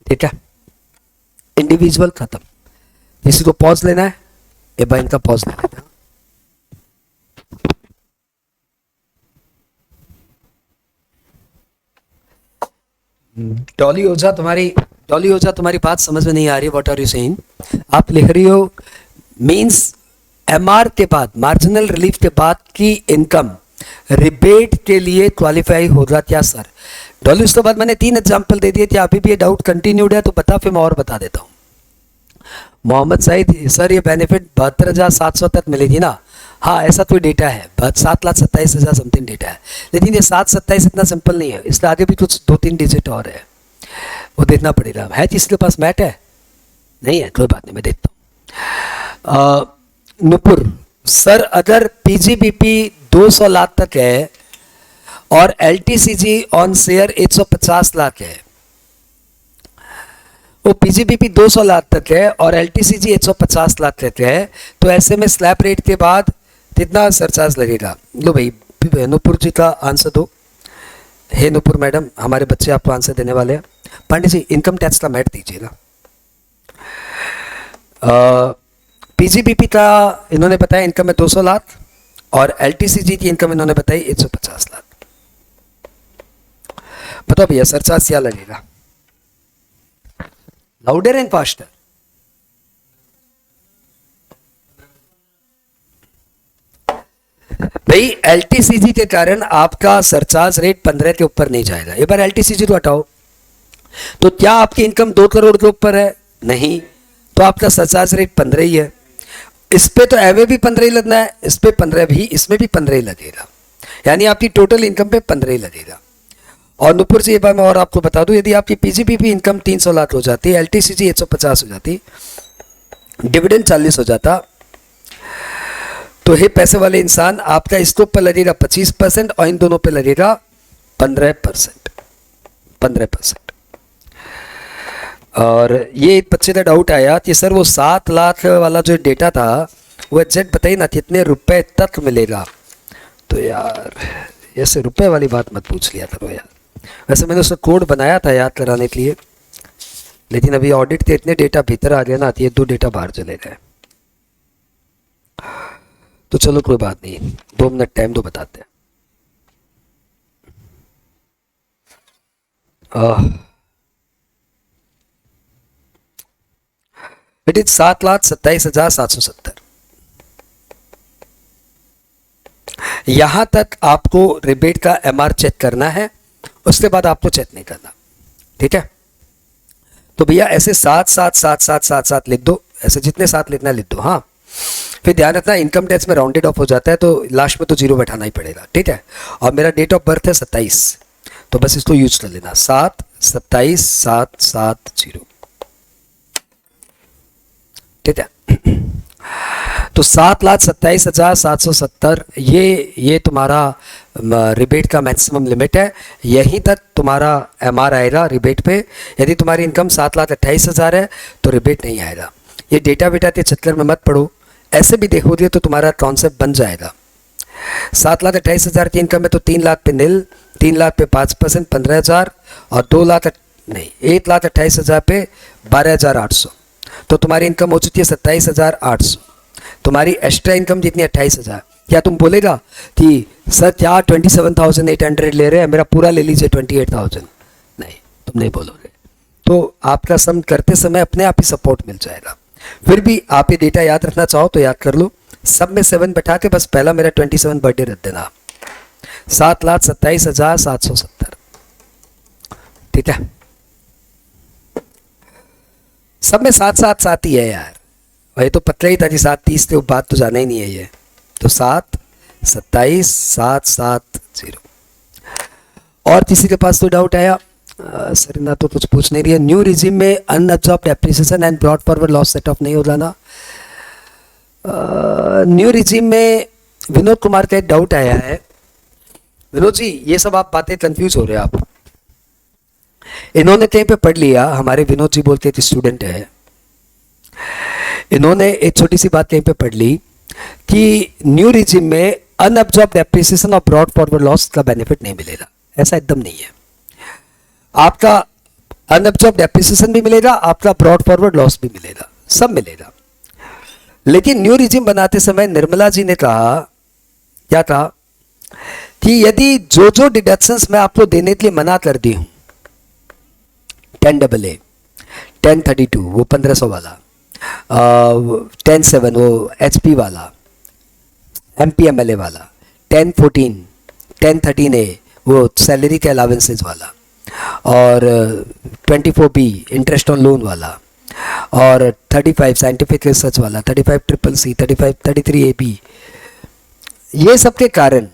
ठीक है. इंडिविजुअल खत्म. किसी को पॉज लेना है, एक बार इनका पॉज ले लेना. डॉली ओझा तुम्हारी बात समझ में नहीं आ रही. What are you saying. आप लिख रही हो मींस MR के बाद, मार्जिनल रिलीफ के बाद की इनकम रिबेट के लिए क्वालिफाई होगा क्या सर? डॉली उसके बाद मैंने 3 एग्जाम्पल दे दिए थे, अभी भी ये डाउट कंटिन्यूड है तो बता, फिर मैं और बता देता हूँ। मोहम्मद सईद सर ये बेनिफिट 72,700 तक मिलेगी ना? हाँ ऐसा कोई डेटा है, 7,27,000 समथिंग डेटा है, लेकिन ये 727 इतना सिंपल नहीं है, इसलिए आगे भी कुछ 2-3 डिजिट और है, वो देखना पड़ेगा। है जिसके पास मैट है? नहीं है, कोई बात नहीं, मैं देखता हूँ। नुपुर सर अगर पीजीबीपी 200 लाख तक है और एलटीसीजी ऑन शेयर 150 लाख है, वो पीजीबीपी 200 लाख तक है और एलटीसीजी 150 लाख तक है, तो ऐसे में स्लैब रेट के बाद कितना सरचार्ज लगेगा? लो भाई नुपुर जी का आंसर दो। हे नुपुर मैडम, हमारे बच्चे आपको आंसर देने वाले हैं। पांडे जी इनकम टैक्स का मैट दीजिएगा। पीजीबीपी का इन्होंने बताया इनकम है 200 लाख और एलटीसीजी की इनकम इन्होंने बताई 150 लाख। बताओ भैया सरचार्ज क्या लगेगा? Louder and faster. भाई एलटीसीजी के कारण आपका सरचार्ज रेट 15 के ऊपर नहीं जाएगा। एक बार एलटीसीजी को हटाओ, तो क्या आपकी इनकम 2 करोड़ के ऊपर है? नहीं, तो आपका सरचार्ज रेट 15 ही है। इस पे तो एवे भी 15 ही लगना है, इस पे 15 भी, इसमें भी 15 ही लगेगा, यानी आपकी टोटल इनकम पे 15 ही लगेगा। और नुपुर से ये बात मैं और आपको बता दूं, यदि आपकी पीजीबीपी इनकम 300 लाख हो जाती है, एलटीसीजी 150 हो जाती, डिविडेंड 40 हो जाता, तो हे पैसे वाले इंसान आपका इसके ऊपर लगेगा 25% और इन दोनों पे लगेगा 15%। 15%। और ये एक बच्चे का डाउट आया कि सर वो 7 लाख वाला जो डेटा था वो एग्जैक्ट बताइए ना कितने रुपए तक मिलेगा। तो यार ऐसे रुपए वाली बात मत पूछ लिया करो यार। वैसे मैंने उसका कोड बनाया था याद कराने के लिए, लेकिन अभी ऑडिट के इतने डेटा भीतर आ गए ना, ये 2 डेटा बाहर चले गए। तो चलो कोई बात नहीं, 2 मिनट टाइम दो, बताते हैं। It is 7,27,770। यहां तक आपको रिबेट का एमआर चेक करना है, उसके बाद आपको चेक नहीं करना, ठीक है? तो भैया ऐसे 7,7,7,7,7 लिख दो, ऐसे जितने 7 लिखना लिख दो। हाँ फिर ध्यान रखना इनकम टैक्स में राउंडेड ऑफ हो जाता है, तो लास्ट में तो 0 बैठाना ही पड़ेगा, ठीक है? और मेरा डेट ऑफ बर्थ है 27, तो बस इसको यूज कर लेना, 7/27/7/7/0, ठीक है? तो 7,27,770 ये तुम्हारा रिबेट का मैक्सिमम लिमिट है, यहीं तक तुम्हारा एमआर आएगा रिबेट पे। यदि तुम्हारी इनकम 7,28,000 है तो रिबेट नहीं आएगा। ये डेटा बेटा के चक्कर में मत पड़ो, ऐसे भी देखोगे तो तुम्हारा कॉन्सेप्ट बन जाएगा। 7,28,000 की इनकम है तो 3 लाख पे नील, 3 लाख पे 5% 15,000 और 1,28,000 पे 12,800, तो तुम्हारी इनकम हो चुकी है 27,800। तुम्हारी एक्स्ट्रा इनकम जितनी 28,000। क्या तुम बोलेगा कि सर क्या 27,800 ले रहे हैं, मेरा पूरा ले लीजिए 28,000? नहीं, तुम नहीं बोलोगे, तो आपका सम करते समय अपने आप ही सपोर्ट मिल जाएगा। फिर भी आप ये डेटा याद रखना चाहो तो याद कर लो, सब में 7 बैठा के बस पहला मेरा 27 बर्थडे रख देना, 7,27,770, ठीक है? सब में 7 ही है यार, वही तो पतला ही था जी, 7:30 थे, वो बात तो जाना ही नहीं है ये। तो 7,27,7,7,0। और किसी के पास तो डाउट आया? सर ना तो कुछ पूछ नहीं रही है। न्यू रिजिम में unabsorbed depreciation and brought forward loss set off नहीं हो जाना। न्यू रिजिम में विनोद कुमार का एक डाउट आया है। विनोद जी ये सब आप बातें कंफ्यूज हो रहे हैं आप। इन्होंने कहीं पे पढ़ लिया, हमारे विनोद जी बोलते थे स्टूडेंट है, इन्होंने एक छोटी सी बात कहीं पे पढ़ ली कि न्यू रिजिम में अनअब्जॉर्ब्ड डेप्रिसिएशन और ब्रॉड फॉरवर्ड लॉस का बेनिफिट नहीं मिलेगा। ऐसा एकदम नहीं है, आपका अनअब्जॉर्ब्ड डेप्रिसिएशन भी मिलेगा, आपका ब्रॉड फॉरवर्ड लॉस भी मिलेगा, सब मिलेगा। लेकिन न्यू रिजिम बनाते समय निर्मला जी ने कहा, क्या कहा कि यदि जो जो डिडक्शंस मैं आपको देने के लिए मना कर दी हूं, 10AA, 1032 वो 1500 वाला, 10(7) वो HP वाला, MPMLA वाला, 10(14) 1013A वो सैलरी के अलावेंसेज वाला, और 24B इंटरेस्ट ऑन लोन वाला, और 35 साइंटिफिक रिसर्च वाला, 35CCC, 33AB, ये सब के कारण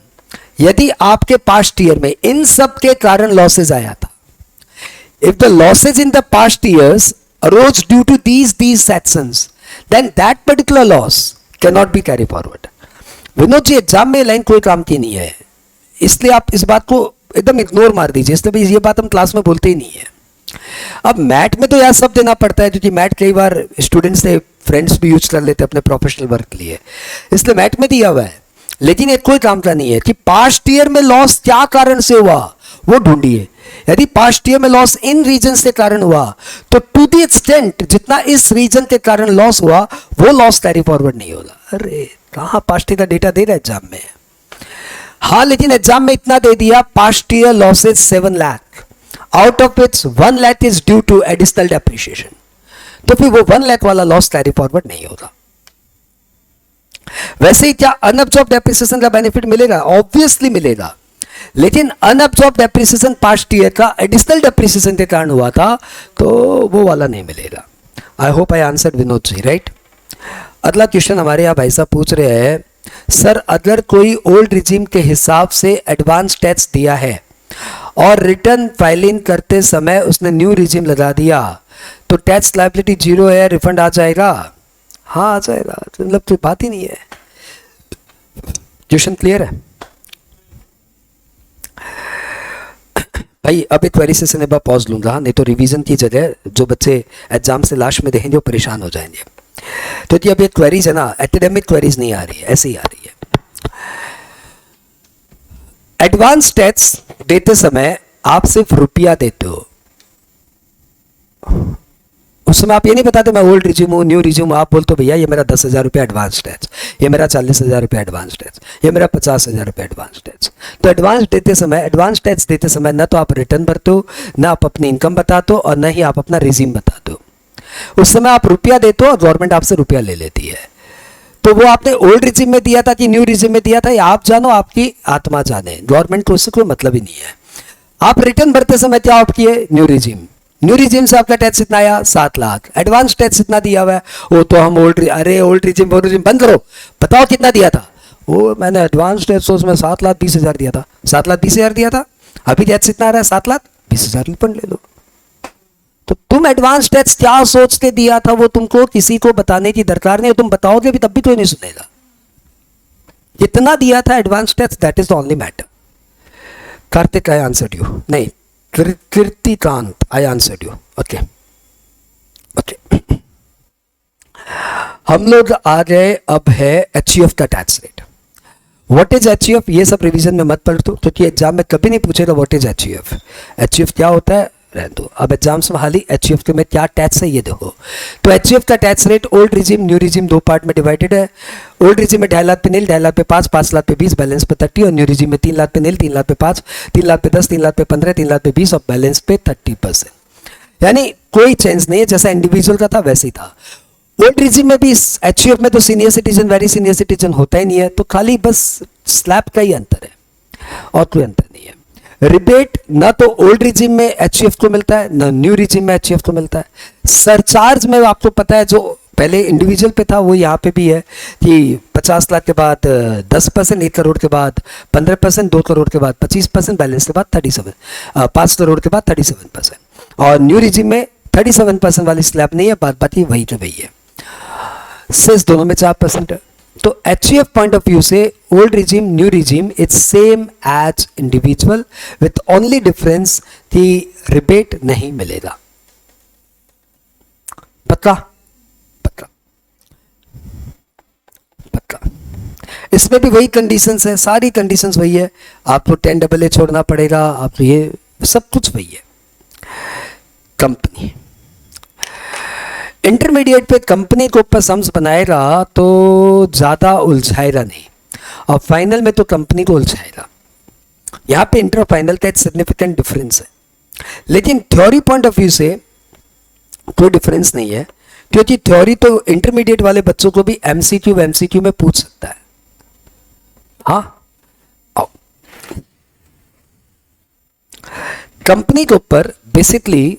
यदि आपके पास्ट ईयर में इन सब के कारण लॉसेज आया था, if the losses in the past years arose due to these sections, then that particular loss cannot be carried forward. Vinod ji, exam में लाइन कोई काम की नहीं है, इसलिए आप इस बात को एकदम इग्नोर मार दीजिए, इसलिए भी ये बात हम क्लास में बोलते ही नहीं है। अब मैट में तो यार सब देना पड़ता है, क्योंकि मैट कई बार स्टूडेंट्स से फ्रेंड्स भी यूज कर लेते हैं अपने प्रोफेशनल वर्क के लिए, इसलिए मैट में दिया हुआ है। लेकिन ये कोई काम का नहीं है कि पास्ट ईयर में लॉस क्या कारण से हुआ वो ढूंढिए। यदि पास्ट ईयर में लॉस इन रीजन से कारण हुआ तो टू द एक्सटेंट जितना इस रीजन के कारण लॉस हुआ वो लॉस कैरी फॉरवर्ड नहीं होगा। अरे कहां पास्ट ईयर का डेटा दे रहा है एग्जाम में? हाँ, लेकिन एग्जाम में इतना दे दिया, past year losses 7 lakh, out of which 1 lakh is due to additional depreciation, तो फिर वो 1 लाख वाला लॉस कैरी फॉरवर्ड नहीं होगा। वैसे ही क्या अनअब्जॉर्ब डेप्रिसिएशन का बेनिफिट मिलेगा? ऑब्वियसली मिलेगा, लेकिन अनअब्जॉर्ब डेप्रिसिएशन पास्ट ईयर का एडिशनल डेप्रिसिएशन के कारण हुआ था, तो वो वाला नहीं मिलेगा। I hope I answer Vinod ji, right. अगला क्वेश्चन हमारे यहाँ भाई साहब पूछ रहे हैं, सर अगर कोई ओल्ड रिजीम के हिसाब से एडवांस टैक्स दिया है और रिटर्न फाइलिंग करते समय उसने न्यू रिजीम लगा दिया, तो टैक्स लायबिलिटी 0 है, रिफंड आ जाएगा? हाँ आ जाएगा, मतलब कोई बात ही नहीं है। क्वेश्चन क्लियर है भाई? अब एक क्वेरी सेशन एक बार पॉज लूंगा, नहीं तो रिवीजन की जगह जो बच्चे एग्जाम से लास्ट में देखेंगे वो परेशान हो जाएंगे। तो ये अब एक क्वेरीज है ना, एकेडमिक क्वेरीज नहीं आ रही है, ऐसे ही आ रही है। एडवांस टैक्स देते समय आप सिर्फ रुपया देते हो, उस समय आप ये नहीं बताते मैं ओल्ड रिज्यूम हूँ न्यू रिज्यूम, आप बोलते हो भैया ये मेरा 10,000 रुपये एडवांस टैक्स, ये मेरा 40,000 रुपये एडवांस टैक्स, ये मेरा 50,000 रुपये एडवांस टैक्स। तो एडवांस टैक्स देते समय न तो आप रिटर्न भरते हो, न आप अपनी इनकम बताते हो, और न ही आप अपना रिज्यूम बताते हो। उस समय आप रुपया देते हो और गवर्नमेंट आपसे रुपया ले लेती है। तो वो आपने ओल्ड रिज्यूम में दिया था कि न्यू रिज्यूम में दिया था, ये आप जानो, आपकी आत्मा जाने, गवर्नमेंट को उससे कोई मतलब ही नहीं है। आप रिटर्न भरते समय क्या ऑप्ट किए? न्यू रिजीम से आपका टैक्स इतना आया 7 लाख, एडवांस टैक्स इतना दिया हुआ है, वो तो हम ओल्ड रिजीम बंद करो, बताओ कितना दिया था? वो मैंने एडवांस टैक्स उसमें 7,20,000 दिया था, 7,20,000 दिया था, अभी टैक्स इतना आ रहा है 7,20,000 रिफंड ले लो। तो तुम एडवांस टैक्स क्या सोच के दिया था वो तुमको किसी को बताने की दरकार नहीं है, तुम बताओगे भी तब भी कोई नहीं सुनेगा। कितना दिया था advance tax, that is the only matter. Kartik I answered you, नहीं Kirtikant I answered you, okay okay. हम लोग आ गए, अब है एचयूएफ का tax rate. What is HUF? ये सब रिवीजन में मत पढ़ दो, क्योंकि एग्जाम में कभी नहीं पूछेगा व्हाट इज एचयूएफ। एचयूएफ क्या होता है रहने दो, अब एग्जाम्स में हाली एचयूएफ के में क्या टैक्स है ये देखो। तो एचयूएफ का tax rate old regime new regime 2 part में डिवाइडेड है। ओल्ड रिजीम में 2.5 लाख पे 0, 2.5 लाख पे 5, 5 लाख पे 20, बैलेंस पे 30, और न्यू रिजीम में 3 लाख पे 0, 3 लाख पे 5, 3 लाख पे 10, 3 लाख पे 15, 3 लाख पे 20 और बैलेंस पे 30%। यानी कोई चेंज नहीं है, जैसा इंडिविजुअल का था वैसे ही था। ओल्ड रिजीम में भी एचयूएफ में तो senior citizen very senior citizen होता ही नहीं है, तो खाली बस स्लैब का ही अंतर है और कोई अंतर नहीं है। रिबेट ना तो ओल्ड रिजीम में एचयूएफ को मिलता है ना न्यू रिजीम में एचयूएफ को मिलता है। सरचार्ज में आपको पता है जो पहले इंडिविजुअल पे था वो यहाँ पे भी है कि 50 लाख के बाद 10%, 1 करोड़ के बाद 15%, 2 करोड़ के बाद 25%, बैलेंस के बाद 5 करोड़ के बाद 37%। और न्यू रिजीम में 37% वाली स्लैब नहीं है, बाकी वही के वही है। सेस दोनों में 4% है। तो एचयूएफ पॉइंट ऑफ व्यू से old regime new regime it's same as individual, with only difference कि रिबेट नहीं मिलेगा। पक्का पक्का पक्का। इसमें भी वही कंडीशंस है, सारी कंडीशंस वही है। आपको 10AA छोड़ना पड़ेगा, आपको ये सब कुछ वही है। कंपनी इंटरमीडिएट पे कंपनी के ऊपर सम्स बनाएगा तो ज़्यादा उलझाएगा नहीं, और फाइनल में तो कंपनी को उलझाएगा। यहाँ पे इंटर फाइनल का एक सिग्निफिकेंट डिफरेंस है, लेकिन थ्योरी पॉइंट ऑफ व्यू से कोई डिफरेंस नहीं है, क्योंकि थ्योरी तो इंटरमीडिएट वाले बच्चों को भी एमसीक्यू में पूछ सकता है। हाँ, कंपनी के ऊपर बेसिकली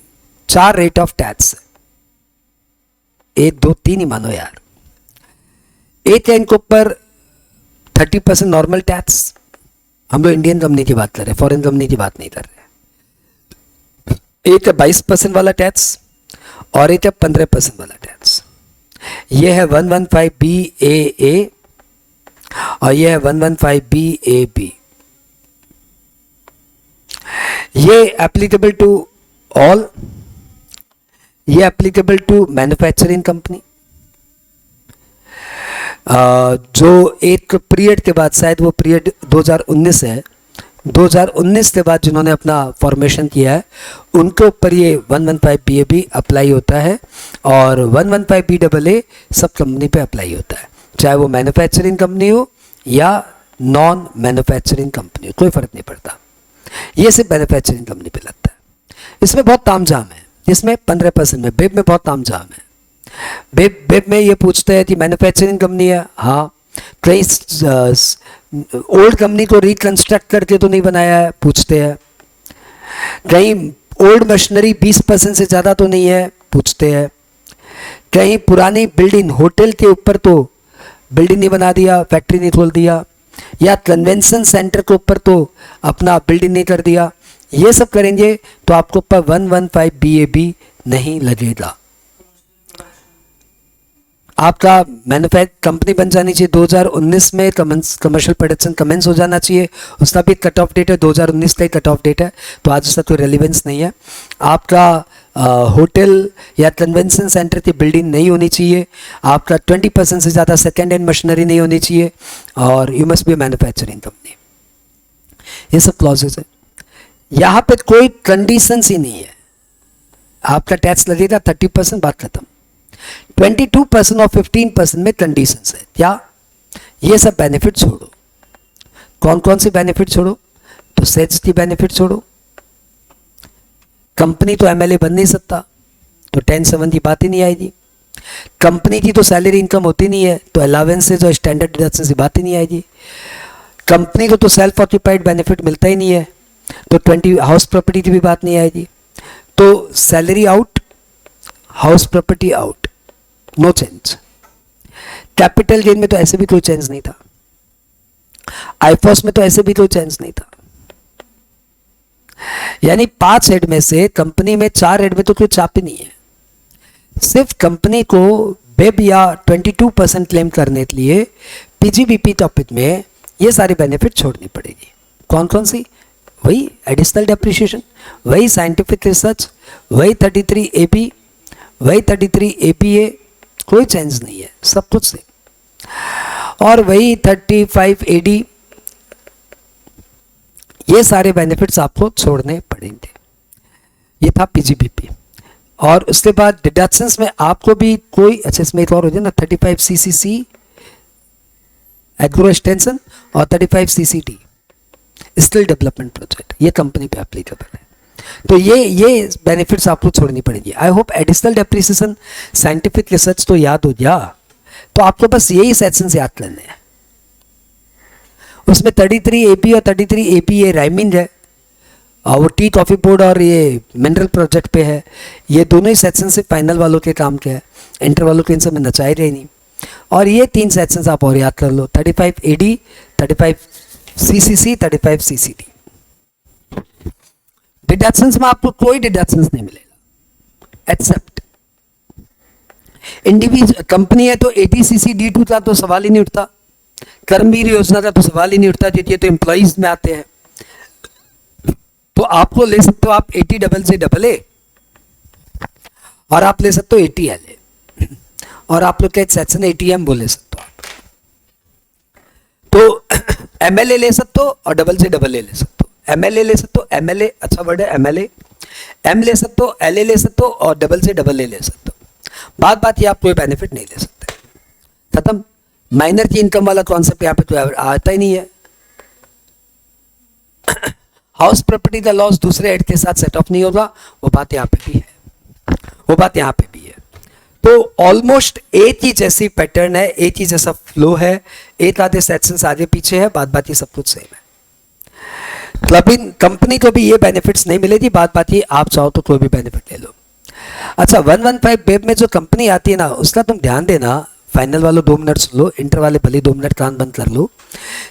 4 रेट ऑफ टैक्स है, 1 2 3 ही मानो यार। एक है इनके ऊपर 30% नॉर्मल टैक्स, हम लोग इंडियन कंपनी की बात कर रहे हैं, फॉरेन कंपनी की बात नहीं कर रहे। एक है 22% वाला टैक्स और एक है 15% वाला टैक्स। ये है 115 BAA और ये है 115 BAB। ये एप्लीकेबल टू ऑल, ये एप्लीकेबल टू मैन्युफैक्चरिंग कंपनी। जो एक पीरियड के बाद, शायद वो पीरियड 2019 है, 2019 के बाद जिन्होंने अपना फॉर्मेशन किया है उनके ऊपर ये 115 BAB अप्लाई होता है और 115 BAA सब कंपनी पे अप्लाई होता है, चाहे वो मैन्युफैक्चरिंग कंपनी हो या नॉन मैन्युफैक्चरिंग कंपनी हो, कोई फर्क नहीं पड़ता। ये सिर्फ मैन्युफैक्चरिंग कंपनी पे लगता है। इसमें बहुत तामझाम है, इसमें 15% में, बेब में बहुत तामझाम है। बेब में ये पूछते हैं कि मैन्युफैक्चरिंग कंपनी है, हाँ, कई ओल्ड कंपनी को रिकंस्ट्रक्ट करके तो नहीं बनाया है, पूछते हैं। कहीं ओल्ड मशीनरी 20% से ज़्यादा तो नहीं है, पूछते हैं। कहीं पुरानी बिल्डिंग, होटल के ऊपर तो बिल्डिंग नहीं बना दिया, फैक्ट्री नहीं खोल दिया, या कन्वेंशन सेंटर के ऊपर तो अपना बिल्डिंग नहीं कर दिया। ये सब करेंगे तो आपको ऊपर 115 BAB नहीं लगेगा। आपका मैन्युफैक्चर कंपनी बन जानी चाहिए 2019 में, कमर्शियल प्रोडक्शन कमेंस हो जाना चाहिए, उसका भी कट ऑफ डेट है 2019 का ही कट ऑफ डेट है, तो आज उसका कोई रेलिवेंस नहीं है। आपका होटल या कन्वेंशन सेंटर की बिल्डिंग नहीं होनी चाहिए, आपका 20% से ज़्यादा सेकेंड हैंड मशीनरी नहीं होनी चाहिए, और you must be manufacturing company. ये सब क्लॉजेज है। यहाँ पे कोई कंडीशंस ही नहीं है। आपका टैक्स लगेगा 30%, बात खत्म। 22% और 15% में कंडीशंस है। क्या? ये सब बेनिफिट छोड़ो। कौन कौन से बेनिफिट छोड़ो? तो सेल्स की बेनिफिट छोड़ो। कंपनी तो एमएलए बन नहीं सकता, तो 10(7) की बात ही नहीं आएगी। कंपनी की तो सैलरी इनकम होती नहीं है, तो अलावेंसेज और स्टैंडर्ड डिडक्शन की बात ही नहीं आएगी। कंपनी को तो सेल्फ ऑक्यूपाइड बेनिफिट मिलता ही नहीं है, तो 20 हाउस प्रॉपर्टी की भी बात नहीं आएगी। तो salary out, house property out, no change. Capital gain में तो ऐसे भी कोई चेंज नहीं था, आईफॉस में तो ऐसे भी कोई चेंज नहीं था। यानी 5 हेड में से कंपनी में 4 हेड में तो कोई चाप ही नहीं है। सिर्फ कंपनी को बेब या 22% क्लेम करने के लिए पीजीबीपी टॉपिक में ये सारी बेनिफिट छोड़नी पड़ेगी। कौन कौन सी? वही एडिशनल डेप्रिसिएशन, वही साइंटिफिक रिसर्च, वही 33AB, वही 33APA, कोई चेंज नहीं है, सब कुछ सेम। और वही 35AD, ये सारे बेनिफिट्स आपको छोड़ने पड़ेंगे। ये था पीजीबीपी। और उसके बाद डिडक्शंस में आपको भी कोई, अच्छा इसमें एक और हो जाए ना, 35CCC एग्रो एक्सटेंशन और 35CCD स्किल डेवलपमेंट प्रोजेक्ट, ये कंपनी पे एप्लीकेबल है। तो ये बेनिफिट्स आपको छोड़नी पड़ेगी। I hope additional depreciation, scientific research तो याद हो गया, तो आपको बस यही सेक्शंस याद करने हैं। उसमें 33AP और 33AP ये राइमिंग है, और वो टी कॉफ़ी बोर्ड और ये मिनरल प्रोजेक्ट पे है। ये दोनों ही सेक्शन से फाइनल वालों के काम के हैं, इंटर वालों के इनसे में नचाई रही नहीं। और ये 3 सेक्शंस आप और याद कर लो, 35AD, 35CCC, 35CCD। डिडक्शंस में आपको कोई डिडक्शंस नहीं मिलेगा एक्सेप्ट इंडिविजुअल। कंपनी है तो 80CC-D2 का तो सवाल ही नहीं उठता, कर्मवीर योजना का तो सवाल ही नहीं उठता, ये तो एम्प्लॉइज में आते हैं। तो आपको ले सकते हो आप 80CCA और आप ले सकते हो 80LA, और आप लोग के सेक्शन 80M बोले सकते हो आप। तो MLA ले सकते हो और CCA ले सकते हो। MLA ले सकते हो, MLA अच्छा वर्ड है, MLA, M ले सकते हो, LA ले सकते हो और CCA ले सकते हो। बात ये आप कोई बेनिफिट नहीं ले सकते, खत्म। माइनर की इनकम वाला कॉन्सेप्ट यहाँ पे तो आता ही नहीं है। हाउस प्रॉपर्टी का लॉस दूसरे हेड के साथ सेट ऑफ नहीं होगा, वो बात यहाँ पे भी है, वो बात यहाँ पे भी है। तो ऑलमोस्ट एक ही जैसी पैटर्न है, एक ही जैसा फ्लो है, एक आधे सेक्शंस आगे पीछे है, बात ये सब कुछ सेम है। कंपनी को भी ये बेनिफिट्स नहीं मिलेगी, बात बात ये आप चाहो तो कोई भी बेनिफिट ले लो। अच्छा 115 बेब में जो कंपनी आती है ना, उसका तुम ध्यान देना, फाइनल वालों 2 मिनट सुन लो, इंटर वाले भले 2 मिनट कान बंद कर लो।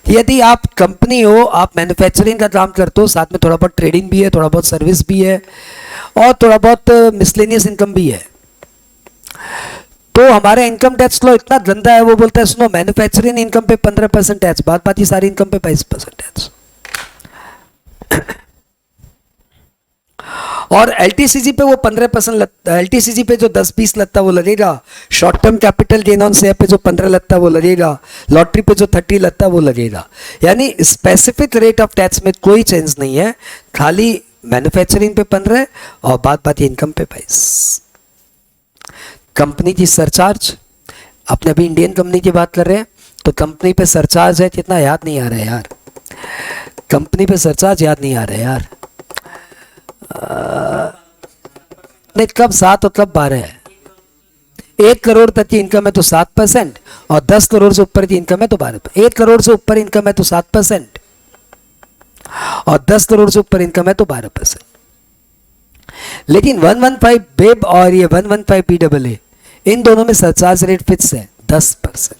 यदि आप कंपनी हो, आप मैन्युफैक्चरिंग का काम करते हो, साथ में थोड़ा बहुत ट्रेडिंग भी है, थोड़ा बहुत सर्विस भी है और थोड़ा बहुत मिसलेनियस इनकम भी है, तो हमारा इनकम टैक्स लॉ इतना गंदा है, वो बोलता है सुनो मैन्युफैक्चरिंग इनकम पे 15% टैक्स, बात बाकी सारी इनकम पे 22% टैक्स। और एलटीसीजी पे वो 15% एलटीसीजी पे जो 10-20 लगता वो लगेगा, short term capital gain on share पे जो 15 लगता वो लगेगा, लॉटरी पे जो 30 लगता वो लगेगा। यानी स्पेसिफिक रेट ऑफ टैक्स में कोई चेंज नहीं है, खाली मैन्युफैक्चरिंग पे 15 और बात बाकी इनकम पे 22। कंपनी की सरचार्ज, अपने अभी इंडियन कंपनी की बात कर रहे हैं, तो कंपनी पे सरचार्ज है कितना याद नहीं आ रहा है यार, कंपनी पे सरचार्ज याद नहीं आ रहा है यार, नहीं कब 7 और कब 12 है। 1 करोड़ तक की इनकम है तो 7% और 10 करोड़ से ऊपर की इनकम है तो 12%। 1 करोड़ से ऊपर इनकम है तो 7% और 10 करोड़ से ऊपर इनकम है तो 12%। लेकिन 115 बेब और ये 115 PAA इन दोनों में सरचार्ज रेट फिक्स है 10%,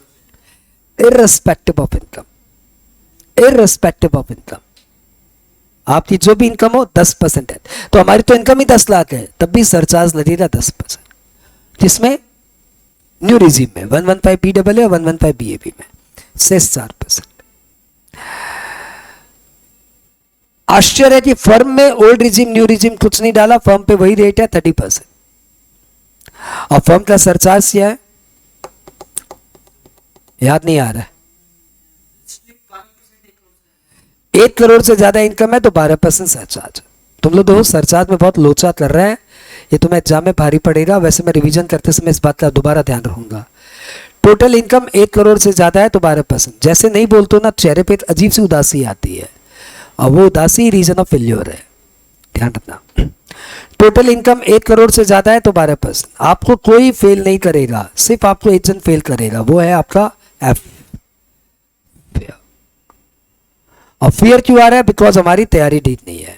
irrespective of income, irrespective of income. आपकी जो भी इनकम हो 10% है, तो हमारी तो इनकम ही 10 लाख है, तब भी सरचार्ज लगेगा 10%। किसमें? न्यू रिजीम में 115 PAA और 115 BAB में सेस 4%। आश्चर्य है कि फर्म में ओल्ड रिजीम न्यू रिजीम कुछ नहीं डाला, फर्म पे वही रेट है 30%। और फर्म का सरचार्ज क्या है याद नहीं आ रहा है। 1 करोड़ से ज्यादा इनकम है तो 12% सरचार्ज। तुम लोग देखो सरचार्ज में बहुत लोचा कर रहे हैं, ये तुम्हें एग्जाम में भारी पड़ेगा, वैसे मैं रिवीजन करते समय इस बात का दोबारा ध्यान रखूंगा। टोटल इनकम 1 करोड़ से ज्यादा है तो 12%। जैसे नहीं बोलते हो ना, चेहरे पे अजीब सी उदासी आती है, और वो उदासी रीजन ऑफ फेल्योर है, ध्यान रखना। टोटल इनकम 1 करोड़ से ज्यादा है तो 12%। आपको कोई फेल नहीं करेगा, सिर्फ आपको एक जन फेल करेगा, वो है आपका एफ। और फियर क्यों आ रहा है? बिकॉज हमारी तैयारी ठीक नहीं है।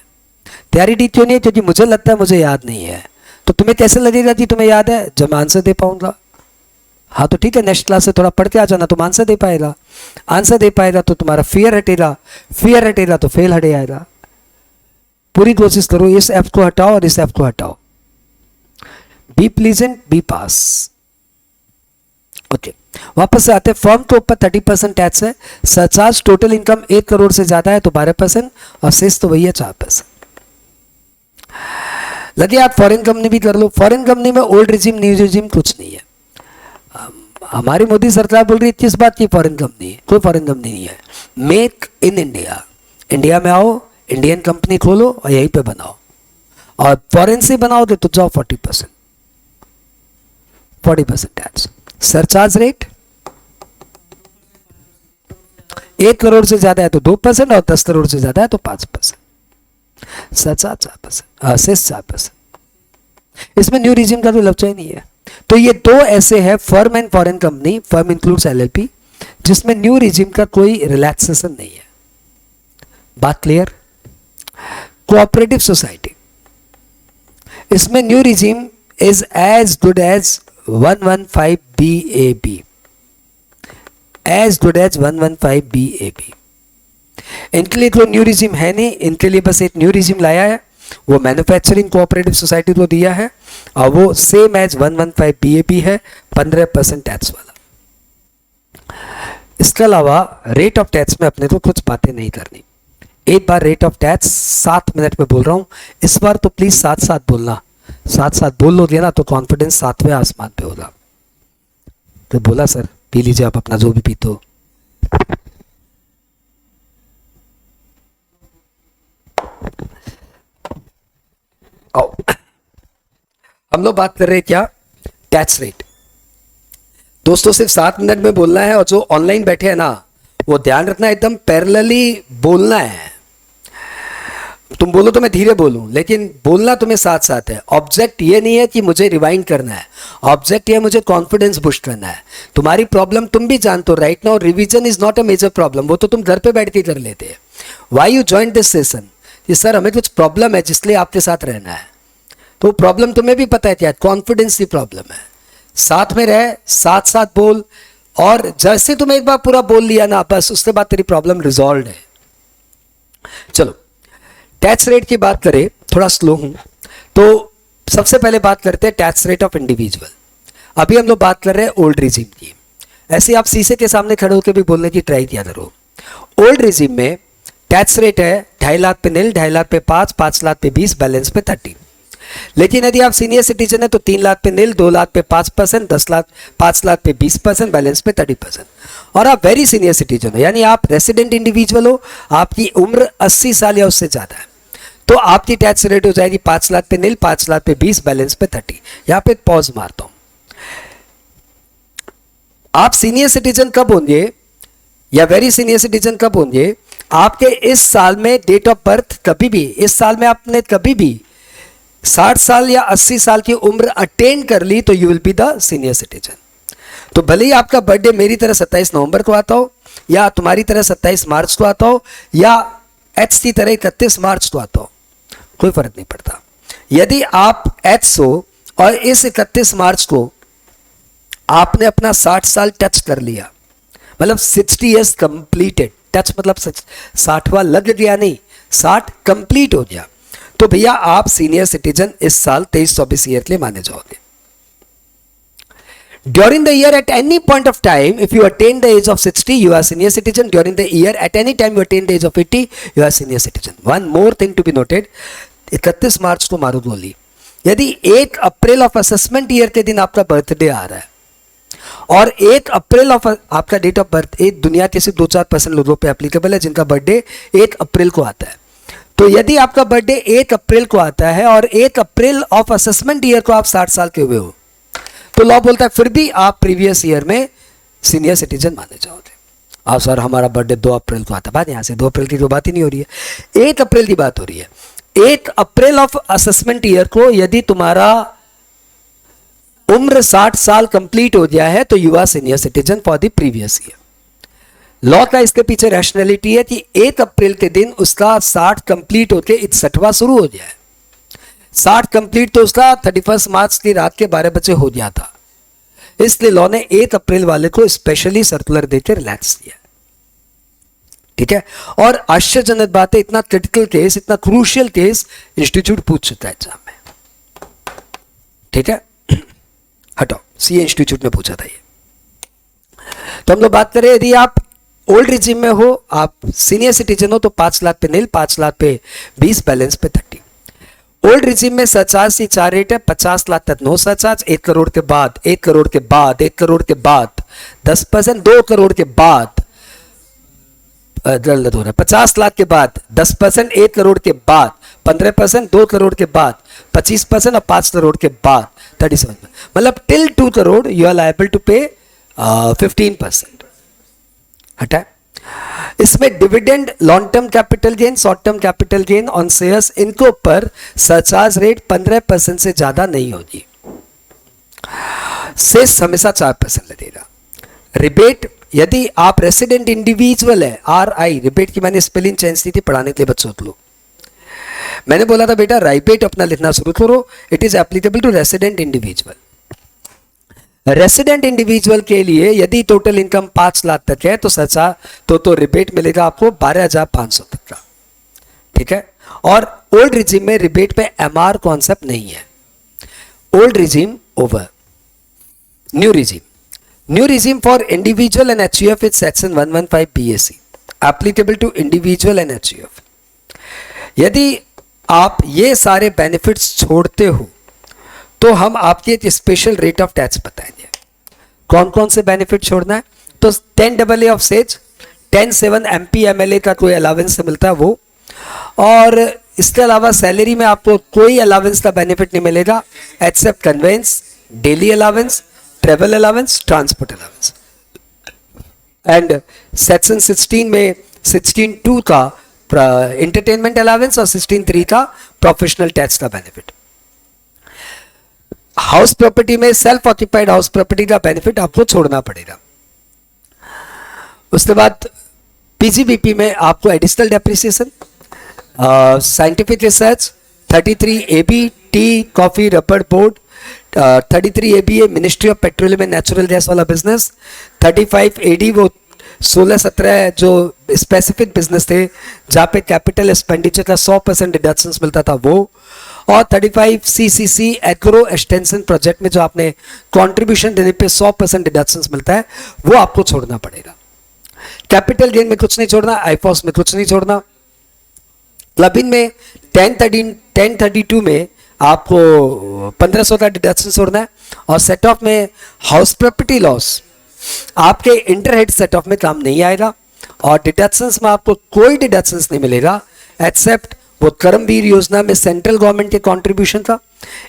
तैयारी ठीक क्यों नहीं है? क्योंकि मुझे लगता है मुझे याद नहीं है। तो तुम्हें कैसे लगेगा कि तुम्हें याद है? जब मैं आंसर दे पाऊंगा। हाँ तो ठीक है, नेक्स्ट क्लास से थोड़ा पढ़ के आ जाना, तुम आंसर दे पाएगा। आंसर दे पाएगा तो तुम्हारा फियर हटेगा, फियर हटेगा तो फेल हटे आएगा। पूरी कोशिश करो, इस एफ को हटाओ और इस एफ को हटाओ। बी प्लीजेंट, बी पास। ओके, वापस से आते हैं। फर्म के ऊपर 30% टैक्स है, सरचार्ज टोटल इनकम 1 करोड़ से ज्यादा है तो 12% और सेस तो वही है 4%। लगे आप फॉरेन कंपनी भी कर लो। फॉरेन कंपनी में ओल्ड रिजीम न्यू रिजीम कुछ नहीं है। हमारी मोदी सरकार बोल रही है किस बात की फॉरेन कंपनी है? कोई फॉरेन कंपनी नहीं है। मेक इन इंडिया, इंडिया में आओ, इंडियन कंपनी खोलो और यहीं पे बनाओ। और फॉरेन से बनाओगे तो जाओ 40% टैक्स। सरचार्ज रेट 1 करोड़ से ज्यादा है तो 2% और 10 करोड़ से ज्यादा है तो 5%। Surcharge 4%, cess 4%। इसमें न्यू रिजीम का तो लफ्ज ही नहीं है। तो ये दो ऐसे है, firm and foreign company, firm includes LLP, जिसमें न्यू रिजीम का कोई रिलैक्सेशन नहीं है। बात क्लियर? कोऑपरेटिव सोसाइटी, इसमें new regime is as good as 115 BAB, as good as 115 BAB। इनके लिए कोई न्यू रिजीम है नहीं, इनके लिए बस एक न्यू रिजीम लाया है, वो मैन्युफैक्चरिंग कोऑपरेटिव सोसाइटी को दिया है और वो सेम एज 115 BAB है, 15% टैक्स वाला। इसके अलावा रेट ऑफ टैक्स में अपने को कुछ बातें नहीं करनी। एक बार रेट ऑफ टैक्स 7 मिनट में बोल रहा हूं, इस बार तो प्लीज साथ साथ बोलना। साथ साथ बोल लोगे ना तो कॉन्फिडेंस 7वें आसमान पे होगा। तो बोला सर, पी लीजिए आप अपना जो भी पीते हो। हम लोग बात कर रहे हैं क्या? Tax rate. दोस्तों सिर्फ 7 मिनट में बोलना है, और जो ऑनलाइन बैठे हैं ना वो ध्यान रखना, एकदम पैरेलली बोलना है। तुम बोलो तो मैं धीरे बोलूं, लेकिन बोलना तुम्हें साथ साथ है। ऑब्जेक्ट ये नहीं है कि मुझे रिवाइंड करना है, ऑब्जेक्ट ये है मुझे कॉन्फिडेंस बूस्ट करना है। तुम्हारी प्रॉब्लम तुम भी जानते हो right now, revision is not a major problem, वो तो तुम घर पे बैठ के कर लेते हैं। Why you join this session, कि सर हमें कुछ प्रॉब्लम है जिसलिए आपके साथ रहना है। तो प्रॉब्लम तुम्हें भी पता है क्या, कॉन्फिडेंस की प्रॉब्लम है। साथ में रह, साथ साथ बोल, और जैसे तुम एक बार पूरा बोल लिया ना, बस उसके बाद तेरी प्रॉब्लम रिजॉल्व है। चलो टैक्स रेट की बात करें, थोड़ा स्लो हूं तो सबसे पहले बात करते हैं टैक्स रेट ऑफ इंडिविजुअल। अभी हम लोग बात कर रहे हैं ओल्ड रिजीम की। ऐसे आप शीशे के सामने खड़े होकर भी बोलने की ट्राई किया करो। ओल्ड रिजीम में टैक्स रेट है 2.5 लाख पे नील, 2.5 लाख पे 5 लाख पे 20, बैलेंस पे 30। लेकिन यदि आप सीनियर सिटीजन है तो 3 लाख पे नील, 2 लाख पे 5%, 5 लाख पे 20%, बैलेंस पे 30%। और आप वेरी सीनियर सिटीजन हो, यानी आप रेसिडेंट इंडिविजुअल हो, आपकी उम्र 80 साल या उससे ज्यादा है, तो आपकी टैक्स रेट हो जाएगी 5 लाख पे नील, 5 लाख पे 20, बैलेंस पे 30। यहां पे पॉज मारता हूं। आप सीनियर सिटीजन कब होंगे या वेरी सीनियर सिटीजन कब होंगे, आपके इस साल में डेट ऑफ बर्थ कभी भी, इस साल में आपने कभी भी 60 साल या 80 साल की उम्र अटेन कर ली तो you will be the senior citizen. तो भले ही आपका बर्थडे मेरी तरह 27 नवंबर को आता हो, या तुम्हारी तरह 27 मार्च को आता हो, या एच की तरह 31 मार्च को आता हो, कोई फर्क नहीं पड़ता। यदि आप एच हो और इस 31 मार्च को आपने अपना 60 साल टच कर लिया, मतलब 60 ईयर्स कंप्लीटेड, टच मतलब 60वां लग गया नहीं, 60 कंप्लीट हो गया, तो भैया आप सीनियर सिटीजन इस साल 23-24 ईयर के लिए माने जाओगे। During the year at any point of time, if you attain the age of 60, you are senior citizen. During the year at any time you attain the age of 80, you are senior citizen. One more thing to be noted, 31 मार्च को मारो गोली, यदि 1 अप्रैल of assessment year के दिन आपका birthday आ रहा है और 1 अप्रैल ऑफ आपका डेट ऑफ बर्थ, एक दुनिया के सिर्फ 2-4% लोगों पे एप्लीकेबल है जिनका बर्थडे 1 अप्रैल को आता है, तो यदि आपका बर्थडे 1 अप्रैल को आता है और 1 अप्रैल ऑफ असेसमेंट ईयर को आप 60 साल के हुए हो, तो लॉ बोलता है फिर भी आप प्रीवियस ईयर में सीनियर सिटीजन माने जाओगे। आप सर हमारा बर्थडे 2 अप्रैल को आता है, बात यहां से 2 अप्रैल की तो बात ही नहीं हो रही है, 1 अप्रैल की बात हो रही है। 1 अप्रैल ऑफ असेसमेंट ईयर को यदि तुम्हारा उम्र 60 साल कंप्लीट हो गया है तो you are senior citizen for the previous year. Law का इसके पीछे रैशनैलिटी है कि 1 अप्रैल के दिन उसका 60 कंप्लीट होकर 61वां शुरू हो गया है। 60 कंप्लीट तो उसका 31 मार्च की रात के 12 बजे हो गया था, इसलिए लॉ ने 1 अप्रैल वाले को स्पेशली सर्कुलर देकर रिलैक्स किया। ठीक है, और आश्चर्यजनक बात है, इतना क्रिटिकल केस, इतना क्रूशियल केस इंस्टीट्यूट पूछ चुका है एग्जाम में। ठीक है, हटाओ, सीए इंस्टीट्यूट ने पूछा था ये। तो हम लोग बात करें, यदि आप ओल्ड रिजीम में हो, आप सीनियर सिटीजन हो, तो 5 लाख पे नील, 5 लाख पे 20, बैलेंस पे 30। ओल्ड रिजीम में सरचार्ज की 4 रेट है, 50 लाख तक नो सरचार्ज, 1 करोड़ के बाद, 1 करोड़ के बाद, 1 करोड़ के बाद 10%, 2 करोड़ के बाद गलत हो रहा है, 50 लाख के बाद 10%, 1 करोड़ के बाद 15%, 2 करोड़ के बाद 25% और 5 करोड़ के बाद 37%, मतलब till 2 crore you are liable to pay 15%। हटा, इसमें dividend, long term capital gain, short term capital gain on shares, इनको ऊपर सरचार्ज रेट 15% से ज्यादा नहीं होगी, सेस हमेशा 4% लगेगा। रिबेट, यदि आप रेसिडेंट इंडिविजुअल है, RI, रिबेट की मैंने स्पेलिंग चेंज की थी पढ़ाने के लिए बच्चों को, मैंने बोला था बेटा राइबेट अपना लिखना शुरू करो, it is applicable to resident individual. Resident individual के लिए यदि टोटल इनकम 5 लाख तक है तो सचा तो रिबेट मिलेगा आपको 12,500 तक का। ठीक है, और ओल्ड रिजीम में रिबेट पे MR कॉन्सेप्ट नहीं है। Old regime over. New regime, new regime for individual and HUF is section 115 BAC, applicable to individual and HUF। यदि आप ये सारे बेनिफिट्स छोड़ते हो तो हम आपकी एक स्पेशल रेट ऑफ टैक्स बताएंगे। कौन कौन से बेनिफिट छोड़ना है, तो 10AA of says, 10(7) MP MLA का कोई अलावेंस मिलता है वो, और इसके अलावा सैलरी में आपको कोई अलावेंस का बेनिफिट नहीं मिलेगा except conveyance, daily allowance, travel allowance, transport allowance. And section 16 में 16(2) का एंटरटेनमेंट अलावेंस और 16(3) का प्रोफेशनल टैक्स का बेनिफिट। हाउस प्रॉपर्टी में सेल्फ ऑक्यूपाइड हाउस प्रॉपर्टी का बेनिफिट आपको छोड़ना पड़ेगा। उसके बाद पीजीबीपी में आपको additional depreciation, scientific research, 33 AB tea coffee rubber board, 33 ABA ministry of petroleum and natural gas वाला बिजनेस, 35 एडी वो 16-17 जो स्पेसिफिक बिजनेस थे जहाँ पे कैपिटल एक्सपेंडिचर का 100% डिडक्शंस मिलता था वो, और 35 सीसीसी एग्रो एक्सटेंशन प्रोजेक्ट में जो आपने कंट्रीब्यूशन देने पे 100% डिडक्शंस मिलता है वो आपको छोड़ना पड़ेगा। कैपिटल गेन में कुछ नहीं छोड़ना, आईफॉस में कुछ नहीं छोड़ना। क्लब इन में 1032 में आपको 1500 का डिडक्शन छोड़ना है, और सेट ऑफ में हाउस प्रॉपर्टी लॉस आपके इंटरहेड सेट ऑफ में काम नहीं आएगा, और डिडक्शंस में आपको कोई डिडक्शंस नहीं मिलेगा एक्सेप्ट वो कर्मवीर योजना में सेंट्रल गवर्नमेंट के कंट्रीब्यूशन था,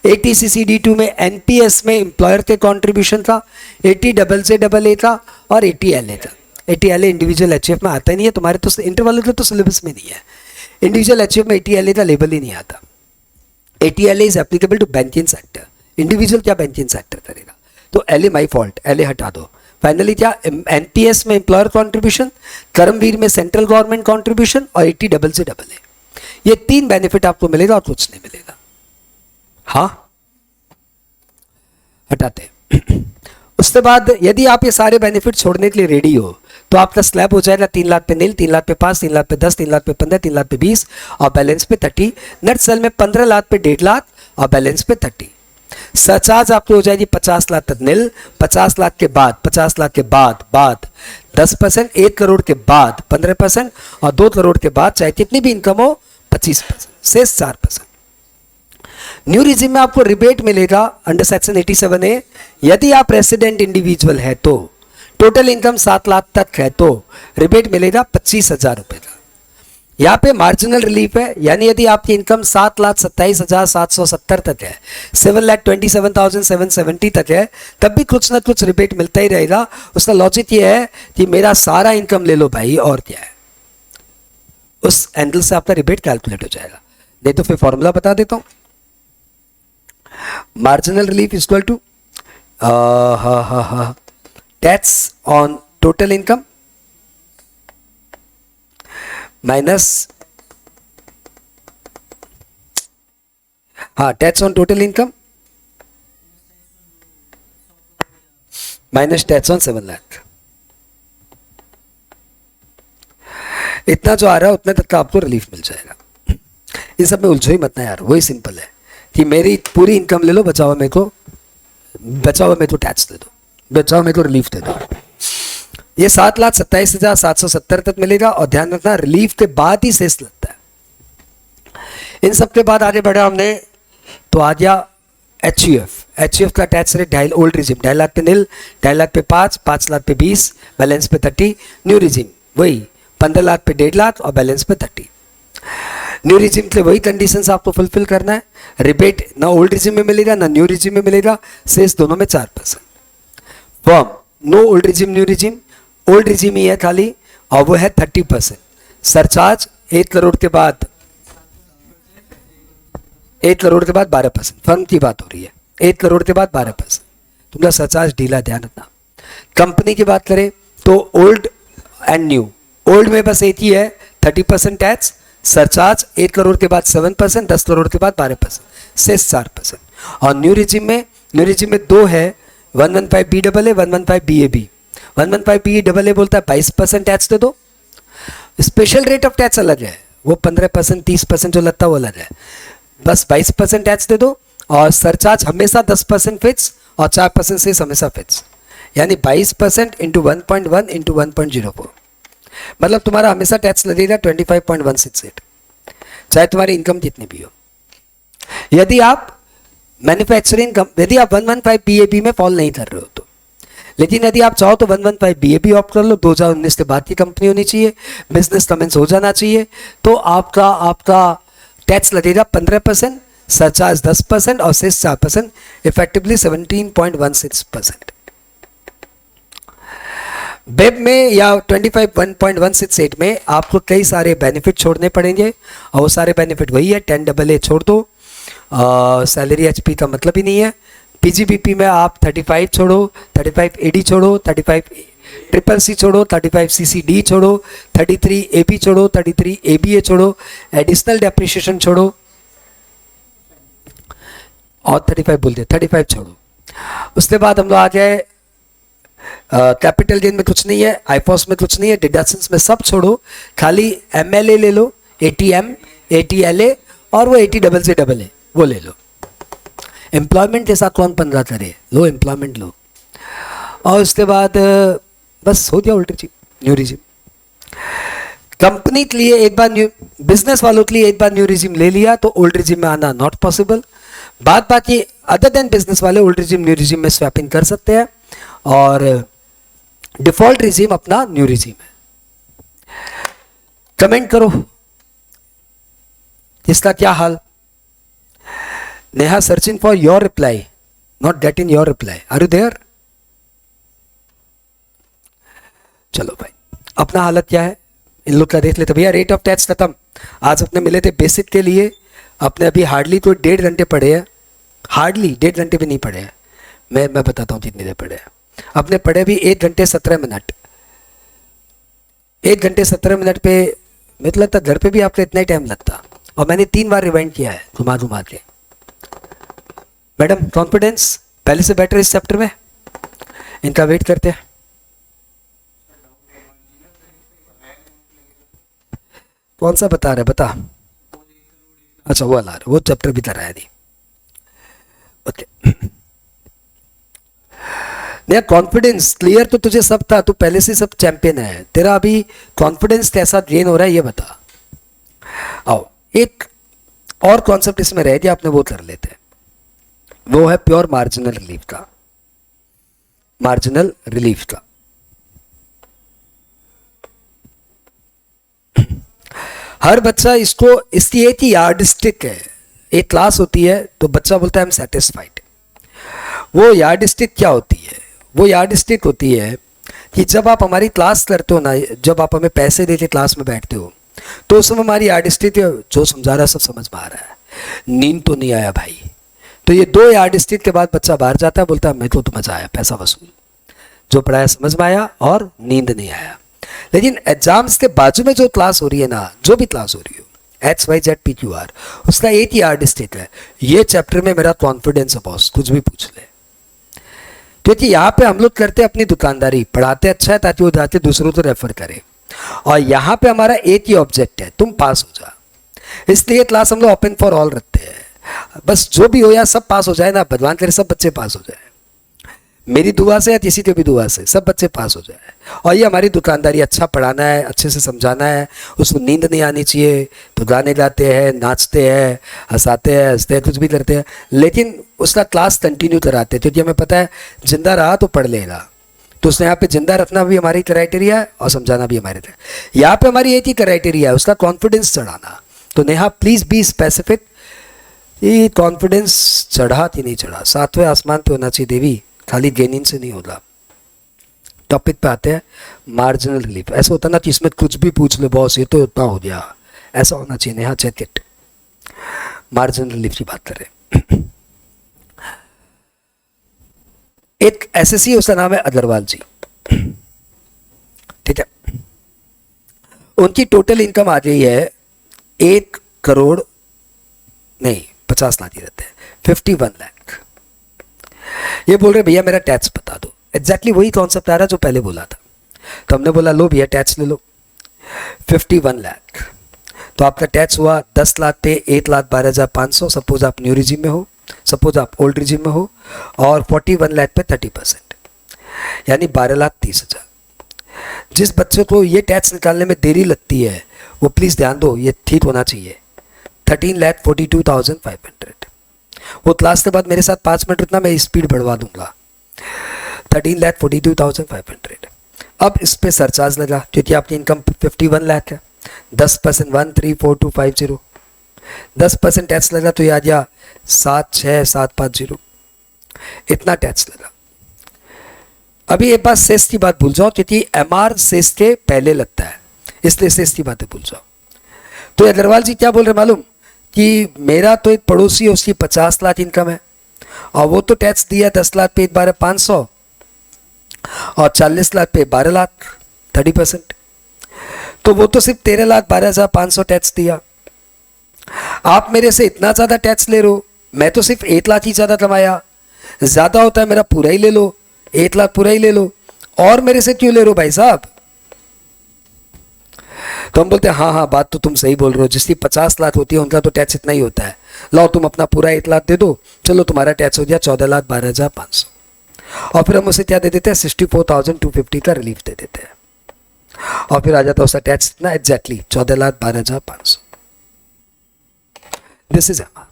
80CCD2 में एनपीएस में एम्प्लॉयर के कंट्रीब्यूशन था, 80JJAA था और 80LA था। 80LA इंडिविजुअल एचएफ में आता ही नहीं है, तुम्हारे तो इंटर वाले तो सिलेबस में नहीं है। इंडिविजुअल एचएफ में 80LA का लेबल ही नहीं आता। 80LA is applicable to banking sector, individual क्या बैंकिंग सेक्टर करेगा, तो LA माई फॉल्ट, LA हटा दो। फाइनली क्या, एनपीएस में एम्प्लॉयर कॉन्ट्रीब्यूशन, कर्मवीर में सेंट्रल गवर्नमेंट कॉन्ट्रीब्यूशन और 80JJAA, ये 3 बेनिफिट आपको मिलेगा और कुछ नहीं मिलेगा। हाँ, हटाते उसके बाद यदि आप ये सारे बेनिफिट छोड़ने के लिए रेडी हो तो आपका स्लैब हो जाएगा 3 लाख पे नील, 3 लाख पे 5, 3 लाख पे 10, 3 लाख पे 15, 3 लाख पे 20 और बैलेंस पे 30। नेट सेल में 15 लाख पे 1.5 लाख और बैलेंस पे 30। सरचार्ज आपकी हो जाएगी 50 लाख तक नील, 50 लाख के बाद 50 लाख के बाद 10%, 1 करोड़ के बाद 15% और 2 करोड़ के बाद चाहे कितनी भी इनकम हो 25% से 4%। न्यू रिजिम में आपको रिबेट मिलेगा अंडर सेक्शन 87A, यदि आप रेसिडेंट इंडिविजुअल है तो, टोटल इनकम 7 लाख तक है तो रिबेट मिलेगा 25,000 रुपए का। यहाँ पे मार्जिनल रिलीफ है, यानी यदि आपकी इनकम 7,27,770 तक है, 7,27,770 तक है, तब भी कुछ ना कुछ रिबेट मिलता ही रहेगा। उसका लॉजिक ये है कि मेरा सारा इनकम ले लो भाई, और क्या है, उस एंगल से आपका रिबेट कैलकुलेट हो जाएगा। नहीं तो फिर फॉर्मूला बता देता हूं। Marginal relief equal to tax on total income minus tax on total income minus tax on 7 lakh. इतना जो आ रहा है उतने तक का आपको रिलीफ मिल जाएगा। इस सब में उलझो ही मत ना यार, वही सिंपल है कि मेरी पूरी इनकम ले लो, बचाओ मेरे को टैक्स दे दो, बचाओ मेरे को रिलीफ दे दो। ये 7,27,770 तक मिलेगा, और ध्यान रखना रिलीफ के बाद ही सेस लगता है। इन सब के बाद आगे बढ़ा हमने तो आ गया एचयूएफ का tax rate old regime 2.5 lakh पे नील, 2.5 लाख पे 5 लाख पे 20, बैलेंस पे 30। न्यू रिजिम वही 15 लाख पे 1.5 लाख और बैलेंस पे 30। न्यू रिजिम के वही कंडीशंस आपको फुलफिल करना है। रिबेट ना ओल्ड रिजिम में मिलेगा ना न्यू रिजिम में मिलेगा, सेस दोनों में 4%। Form no old regime new regime, old regime ही है खाली, और वो है 30%। सरचार्ज 1 करोड़ के बाद 12%। फर्म की बात हो रही है, 1 करोड़ के बाद 12%। तुम्हारा सरचार्ज ढीला, ध्यान रखना। कंपनी की बात करें तो ओल्ड एंड न्यू, ओल्ड में बस एक ही है 30% टैक्स, सरचार्ज 1 करोड़ के बाद 7%, 10 करोड़ के बाद 12%, सेस 4%। और न्यू रिजिम में 2 है, 115BAA, 115BAB। 115BAA बोलता है 22% टैक्स दे दो, स्पेशल रेट ऑफ टैक्स अलग है, वो 15%, 30% जो लगता है वो अलग है। बस 22% टैक्स दे दो, और सरचार्ज हमेशा 10% फिक्स और 4% से हमेशा फिक्स, यानी 22% इंटू 1.1 इंटू 1.04, मतलब तुम्हारा हमेशा टैक्स लगेगा 25.168, चाहे तुम्हारी इनकम जितनी भी हो। यदि आप मैन्युफैक्चरिंग, यदि आप 115BAB में फॉल नहीं कर रहे हो तो, लेकिन यदि आप चाहो तो 115BAB ऑप्ट कर लो। 2019 के बाद की कंपनी होनी चाहिए, बिजनेस कमेंस हो जाना चाहिए, तो आपका टैक्स लगेगा 15%, सरचार्ज 10% और सेस 4%, इफेक्टिवली 17.16%। वेब में या 25.168 में आपको कई सारे बेनिफिट छोड़ने पड़ेंगे, और वो सारे बेनिफिट वही है 10AA छोड़ दो, सैलरी HP का मतलब ही नहीं है। पीजीबीपी में आप 35 छोड़ो, 35 AD छोड़ो, 35 ट्रिपल सी छोड़ो, 35 CCD छोड़ो, 33 AP छोड़ो, 33 ABA छोड़ो, एडिशनल डेप्रिसिएशन छोड़ो और 35 बोल दिया, 35 छोड़ो। उसके बाद हम लोग आ जाए कैपिटल गेन में कुछ नहीं है, आईफॉस में कुछ नहीं है, डिडक्शंस में सब छोड़ो, खाली MLA ले लो, ATM, ATLA और वो 80 डबल से डबल है वो ले लो। एम्प्लॉयमेंट के साथ कौन 15 करे, लो एम्प्लॉयमेंट लो। और उसके बाद बस हो गया old regime, new regime. Company के लिए एक बार न्यू, बिजनेस वालों के लिए एक बार न्यू रिजिम ले लिया तो ओल्ड रिजिम में आना नॉट पॉसिबल। बात ये अदर देन बिजनेस वाले ओल्ड रिजिम न्यू रिजिम में स्वैपिंग कर सकते हैं और डिफॉल्ट रिजिम अपना न्यू रिजिम है। कमेंट करो इसका क्या हाल। Neha searching for your reply, not getting your reply, are you there? चलो भाई, अपना हालत क्या है इन लोग का देख लेते भैया। रेट ऑफ टैक्स खत्म, आज अपने मिले थे बेसिक के लिए, अपने अभी हार्डली तो 1.5 घंटे पढ़े हैं, हार्डली 1.5 घंटे भी नहीं पढ़े हैं। मैं बताता हूँ जितनी देर पढ़े हैं। अपने पढ़े भी 1 घंटे 17 मिनट, 1 घंटे 17 मिनट पे मुझे लगता घर पे भी आपको इतना ही टाइम लगता, और मैंने 3 बार रिवाइंड किया है घुमा के। मैडम कॉन्फिडेंस पहले से बेटर इस चैप्टर में, इनका वेट करते हैं। कौन सा बता रहे बता? अच्छा वो ला रहे, वो चैप्टर भी कर रहा है नहीं। ओके नया कॉन्फिडेंस क्लियर तो तुझे सब था, तू पहले से सब चैंपियन है, तेरा अभी कॉन्फिडेंस कैसा गेन हो रहा है ये बता। आओ एक और कॉन्सेप्ट इसमें रह गया, आपने वो कर लेते हैं, वो है प्योर मार्जिनल रिलीफ का। मार्जिनल रिलीफ का हर बच्चा इसको, इसकी एक ही यार्डस्टिक है, एक क्लास होती है तो बच्चा बोलता है आई एम सेटिस्फाइड। वो यार्डस्टिक क्या होती है? वो यार्डस्टिक होती है कि जब आप हमारी क्लास करते हो ना, जब आप हमें पैसे देके क्लास में बैठते हो तो उस समय हमारी यार्डस्टिक जो समझा रहा है सब समझ में आ रहा है, नींद तो नहीं आया भाई। तो ये 2 यार्डस्टिक के बाद बच्चा बाहर जाता है, बोलता है मेरे को तो मजा आया, पैसा वसूल, जो पढ़ाया समझ में आया और नींद नहीं आया। लेकिन एग्जाम्स के बाजू में जो क्लास हो रही है ना, जो भी क्लास हो रही हो XYZ PQR, उसका एक ही यार्डस्टिक है, ये चैप्टर में मेरा कॉन्फिडेंस है बॉस, कुछ भी पूछ ले। क्योंकि यहाँ पे हम लोग करते अपनी दुकानदारी, पढ़ाते अच्छा है ताकि वो जाके दूसरों को रेफर करे, और यहाँ पे हमारा एक ही ऑब्जेक्ट है, तुम पास हो जा। इसलिए क्लास हम लोग ओपन फॉर ऑल रखते हैं, बस जो भी हो या सब पास हो जाए ना, भगवान करे सब बच्चे पास हो जाए, मेरी दुआ से या किसी की भी दुआ से सब बच्चे पास हो जाए। और ये हमारी दुकानदारी, अच्छा पढ़ाना है, अच्छे से समझाना है, उसको नींद नहीं आनी चाहिए, तो गाने गाते हैं, नाचते हैं, हंसाते हैं, हंसते हैं, कुछ भी करते हैं, लेकिन उसका क्लास कंटिन्यू कराते हैं, क्योंकि हमें पता है जिंदा रहा तो पढ़ लेगा। तो उसने यहाँ पे जिंदा रखना भी हमारी क्राइटेरिया है और समझाना भी हमारे थे। यहाँ पे हमारी एक ही क्राइटेरिया है, उसका कॉन्फिडेंस चढ़ाना। तो नेहा प्लीज बी स्पेसिफिक, ये कॉन्फिडेंस चढ़ा कि नहीं चढ़ा, 7वें आसमान पे होना चाहिए देवी, खाली गेनिंग से नहीं होगा। टॉपिक पे आते हैं, मार्जिनल रिलीफ। ऐसा होता ना कि इसमें कुछ भी पूछ ले बॉस, ये तो इतना हो गया, ऐसा होना चाहिए। Neha check it, marginal relief की बात करें। एक SSC, उसका नाम है अग्रवाल जी, ठीक है। उनकी टोटल इनकम आ गई है 1 करोड़ नहीं 50 लाख ही रहते हैं, 51 लाख। ये बोल रहे भैया मेरा टैक्स बता दो। एग्जैक्टली वही कॉन्सेप्ट आ रहा है जो पहले बोला था। तो हमने बोला लो भैया टैक्स ले लो, 51 लाख। तो आपका टैक्स हुआ 10 लाख पे 1,12,500, सपोज आप न्यू रिजिम में हो, सपोज आप ओल्ड रिजिम में हो, और 41 लाख पे 30%, यानी 12,30,000। जिस बच्चे को ये टैक्स निकालने में देरी लगती है वो प्लीज़ ध्यान दो, ये ठीक होना चाहिए। 13,42,500। वो क्लास के बाद मेरे साथ 5 मिनट रुकना, मैं स्पीड बढ़वा दूंगा। 13,42,500। अब इस पे सरचार्ज लगा क्योंकि आपकी इनकम 51 लाख है, 10% 134250, 10% टैक्स लगा तो याद या 76750, इतना टैक्स लगा। अभी एक बात सेस की बात भूल जाओ, क्योंकि MR सेस के पहले लगता है, इसलिए सेस की बातें भूल जाओ। तो अग्रवाल जी क्या बोल रहे मालूम, कि मेरा तो एक पड़ोसी है, उसकी 50 लाख इनकम है और वो तो टैक्स दिया 10 लाख पे 12,500, और 40 लाख पे 12 लाख 30%, तो वो तो सिर्फ 13,12,500 टैक्स दिया। आप मेरे से इतना ज़्यादा टैक्स ले रहे हो, मैं तो सिर्फ 1 लाख ही ज़्यादा कमाया, ज़्यादा होता है मेरा पूरा ही ले लो, 1 लाख पूरा ही ले लो, और मेरे से क्यों ले रहे हो भाई साहब? तो हम बोलते हैं हाँ हाँ बात तो तुम सही बोल रहे हो, जिसकी 50 लाख होती है उनका तो टैक्स इतना ही होता है, लाओ तुम अपना पूरा 1 लाख दे दो, चलो तुम्हारा टैक्स हो गया 14,12,500। और फिर हम उसे क्या दे देते हैं, 64,250 का रिलीफ दे देते हैं, और फिर आ जाता है उसका टैक्स इतना exactly 14,12,500। This is MR.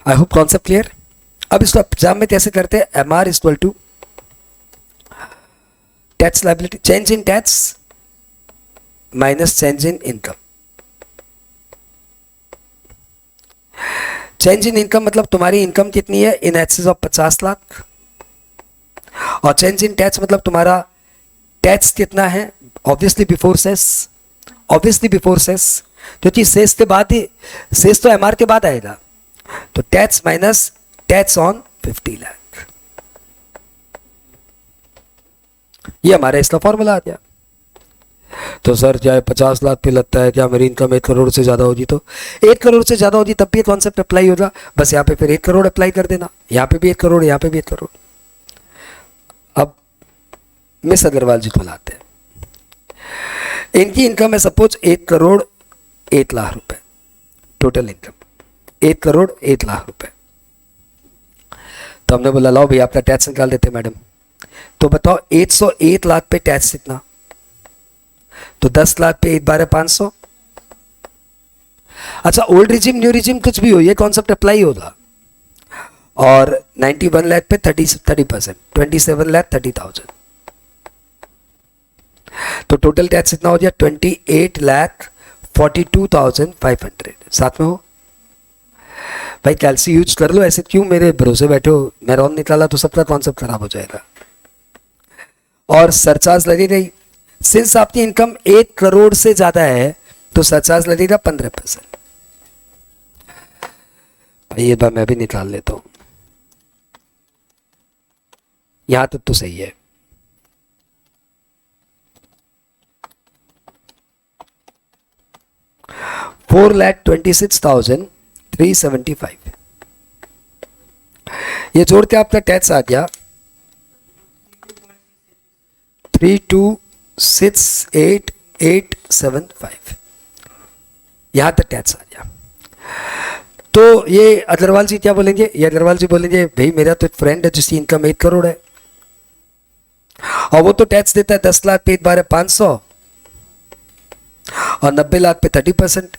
I hope concept clear. अब इसको एग्जाम में कैसे करते हैं, MR is equal to tax liability, change in tax minus change in income. Change in income मतलब तुम्हारी इनकम कितनी है, इन एक्सेस ऑफ 50 लाख, और चेंज इन टैक्स मतलब तुम्हारा टैक्स कितना है, obviously before cess, obviously before cess, क्योंकि सेस के बाद ही, सेस तो एमआर के बाद आएगा, तो tax minus tax on 50 lakh, ये हमारा इसका फॉर्मूला आ गया। तो सर चाहे 50 लाख पे लगता है, क्या मेरी इनकम 1 करोड़ से ज़्यादा होगी, तो 1 करोड़ से ज़्यादा होगी तब भी कॉन्सेप्ट अप्लाई होगा, बस यहाँ पे फिर 1 करोड़ अप्लाई कर देना, यहाँ पे भी 1 करोड़, यहाँ पे भी 1 करोड़। अब मिस अग्रवाल जी को लाते हैं, इनकी इनकम है सपोज 1 करोड़ 1 लाख रुपए, टोटल इनकम 1 करोड़ 1 लाख रुपए। तो हमने बोला लाओ भाई आपका टैक्स निकाल देते मैडम, तो बताओ 101 लाख पे टैक्स कितना, तो 10 लाख पे 1,12,500। अच्छा ओल्ड रिजिम न्यू रिजिम कुछ भी हो, ये कॉन्सेप्ट अप्लाई होगा, और 91 लाख पे 30%, 27,30,000, तो टोटल टैक्स कितना हो गया 28,42,500। साथ में हो भाई, कैलसी यूज कर लो, ऐसे क्यों मेरे भरोसे बैठे हो, मैं रॉन निकाला तो सबका कॉन्सेप्ट खराब हो जाएगा। और सरचार्ज लगेगा ही, सिंस आपकी इनकम 1 करोड़ से ज्यादा है तो सरचार्ज लगेगा 15%। भाई ये बात मैं भी निकाल लेता हूं, यहां तक तो सही है। $4,26,375, ये जोड़ के आपका टैक्स आ गया 3268875, यहां तक टैक्स आ गया। तो ये अग्रवाल जी क्या बोलेंगे, ये अग्रवाल जी बोलेंगे भाई मेरा तो एक फ्रेंड है जिसकी इनकम 1 करोड़ है, और वो तो टैक्स देता है 10 लाख पे 1,12,500 और 90 लाख पे 30%,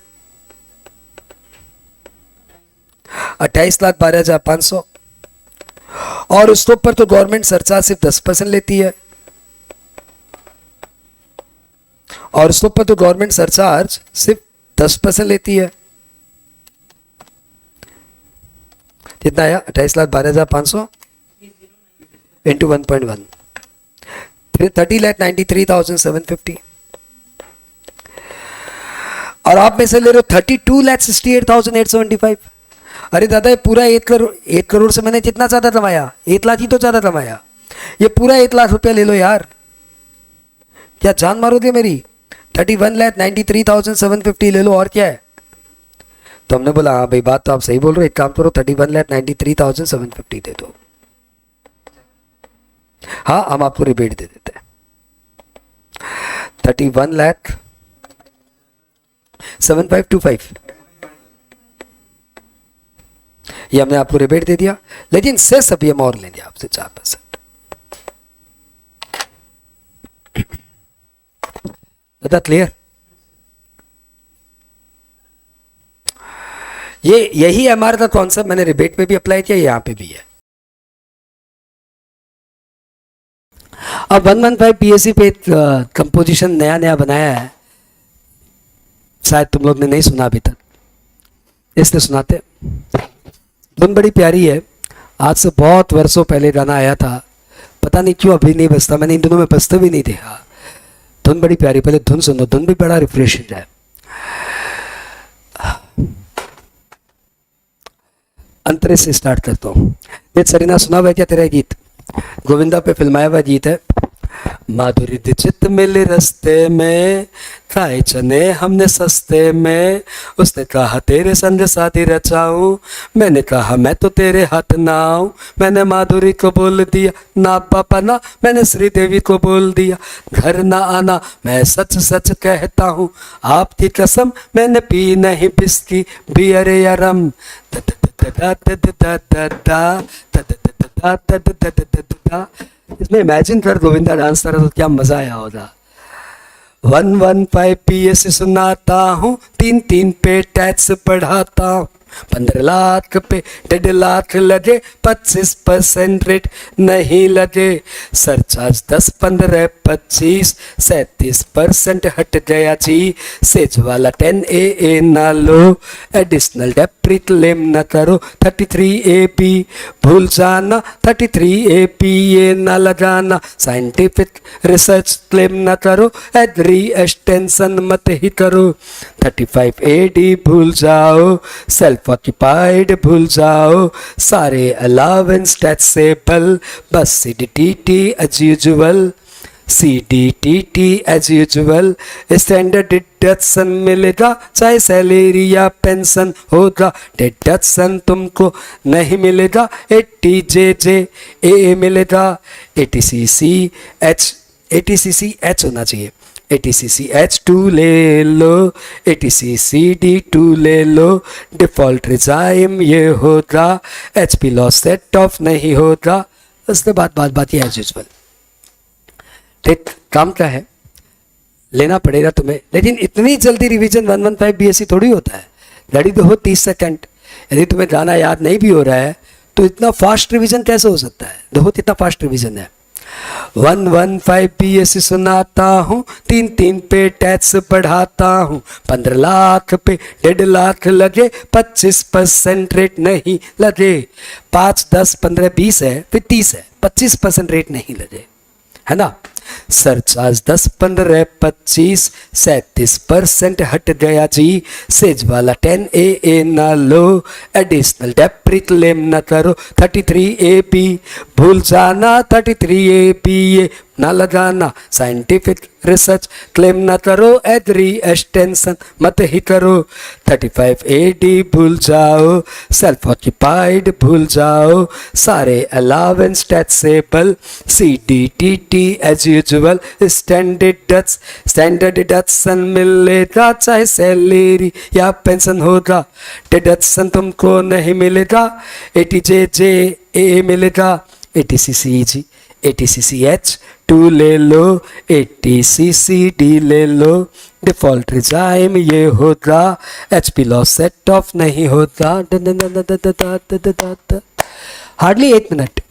28 लाख 12,500, और उसके ऊपर तो गवर्नमेंट सरचार्ज सिर्फ 10% लेती है, और उसके ऊपर तो गवर्नमेंट सरचार्ज सिर्फ 10% लेती है। कितना आया, 28 लाख 12,500 इंटू 1.1, फिर 30,93,750, और आप में से ले रहे हो 32,68,875। अरे दादा ये पूरा 1 करोड़ से मैंने कितना ज्यादा कमाया, 1 लाख ही तो ज्यादा कमाया, ये पूरा 1 लाख रुपया ले लो यार, क्या जान मारोगे मेरी, 31,93,750 ले लो, और क्या है। तो हमने बोला हाँ भाई बात तो आप सही बोल रहे हो, एक काम करो 31,93,750 दे दो, हाँ हम आपको रिबेट दे देते हैं 31,7525, ये हमने आपको रिबेट दे दिया, लेकिन सेस अभी हम और लेंगे आपसे 4%। बता क्लियर, ये यही एमआर का कॉन्सेप्ट मैंने रिबेट पे भी अप्लाई किया, यहां पे भी है। अब 115 पीएससी पे कंपोजिशन नया नया बनाया है, शायद तुम लोग ने नहीं सुना अभी तक, इसलिए सुनाते। धुन बड़ी प्यारी है, आज से बहुत वर्षों पहले गाना आया था, पता नहीं क्यों अभी नहीं बजता, मैंने इन दिनों में बजते भी नहीं देखा। धुन बड़ी प्यारी, पहले धुन सुनो, धुन भी बड़ा रिफ्रेशिंग है। अंतरे से स्टार्ट करता हूँ। ये सरीना सुना हुआ है क्या तेरा गीत? गोविंदा पे फिल्माया हुआ गीत है। माधुरी दीक्षित मिले रस्ते में, खाए चने हमने सस्ते में, उसने कहा तेरे संग शादी रचाऊं, मैंने कहा मैं तो तेरे हाथ ना आऊं। मैंने माधुरी को बोल दिया ना पापा ना, मैंने श्रीदेवी को बोल दिया घर ना आना। मैं सच सच कहता हूँ आपकी कसम, मैंने पी नहीं बिस्की बियर या रम। इसमें इमेजिन कर गोविंदा डांस कर रहा तो क्या मजा आया होगा। 115 PS सुनाता हूँ, 3 पे टैक्स बढ़ाता हूँ, 15 लाख पे 1.5 लाख लगे, 25% रेट नहीं लगे, सरचार्ज 10 15 25 37% हट गया जी। सेज वाला 10 AA ना लो, एडिशनल डेप्री क्लेम न करो, 33 AP भूल जाना, 33 AP ये ना लगाना, साइंटिफिक रिसर्च क्लेम न करो, एग्री एक्सटेंशन मत ही करो, 35 AD भूल जाओ, सेल्फ ऑक्यूपाइड भूल जाओ, सारे अलावेंस टैक्सेबल, बस CDTT as usual, CDTT as usual, standard deduction मिलेगा चाहे सैलरी या पेंशन होगा, डिडक्शन तुमको नहीं मिलेगा, 80JJAA मिलेगा, 80CC H होना चाहिए, 80CC H2 ले लो, 80CCD2 ले लो, डिफॉल्ट रिजाइम ये होगा, HP लॉस सेट ऑफ नहीं होगा। उसके बाद बात ये एज यूजुअल। ठीक, काम क्या है, लेना पड़ेगा तुम्हें, लेकिन इतनी जल्दी रिवीजन 115 BSc थोड़ी होता है। घड़ी तो हो 30 सेकंड, यदि तुम्हें गाना याद नहीं भी हो रहा है तो इतना फास्ट रिवीजन कैसे हो सकता है? देखो इतना फास्ट रिवीजन है। 115 BSc सुनाता हूँ, 3 पे टैक्स बढ़ाता हूँ, 15 लाख पे 1.5 लाख लगे, 25% रेट नहीं लगे, 5 10 15 20 है, फिर 30 है, 25% रेट नहीं लगे, है ना। सरचार्ज 10 15 25 37% हट गया जी। सेज वाला 10 AA ना लो, एडिशनल डेप्री क्लेम न करो, 33 AP भूल जाना, 33 AP ये ना लगाना, साइंटिफिक रिसर्च क्लेम ना करो, एग्री एक्सटेंशन मत ही करो, 35 AD भूल जाओ, सेल्फ ऑक्यूपाइड भूल जाओ, सारे allowance taxable, CDTT as usual, standard deduction मिलेगा चाहे सैलरी या पेंशन होगा, डिडक्शन तुमको नहीं मिलेगा, 80JJAA मिलेगा, 80CC 80CCH2 ले लो, 80CCD ले लो, डिफॉल्ट रिजाइम ये होगा, HP लॉस सेट ऑफ नहीं होता। Hardly 8 minute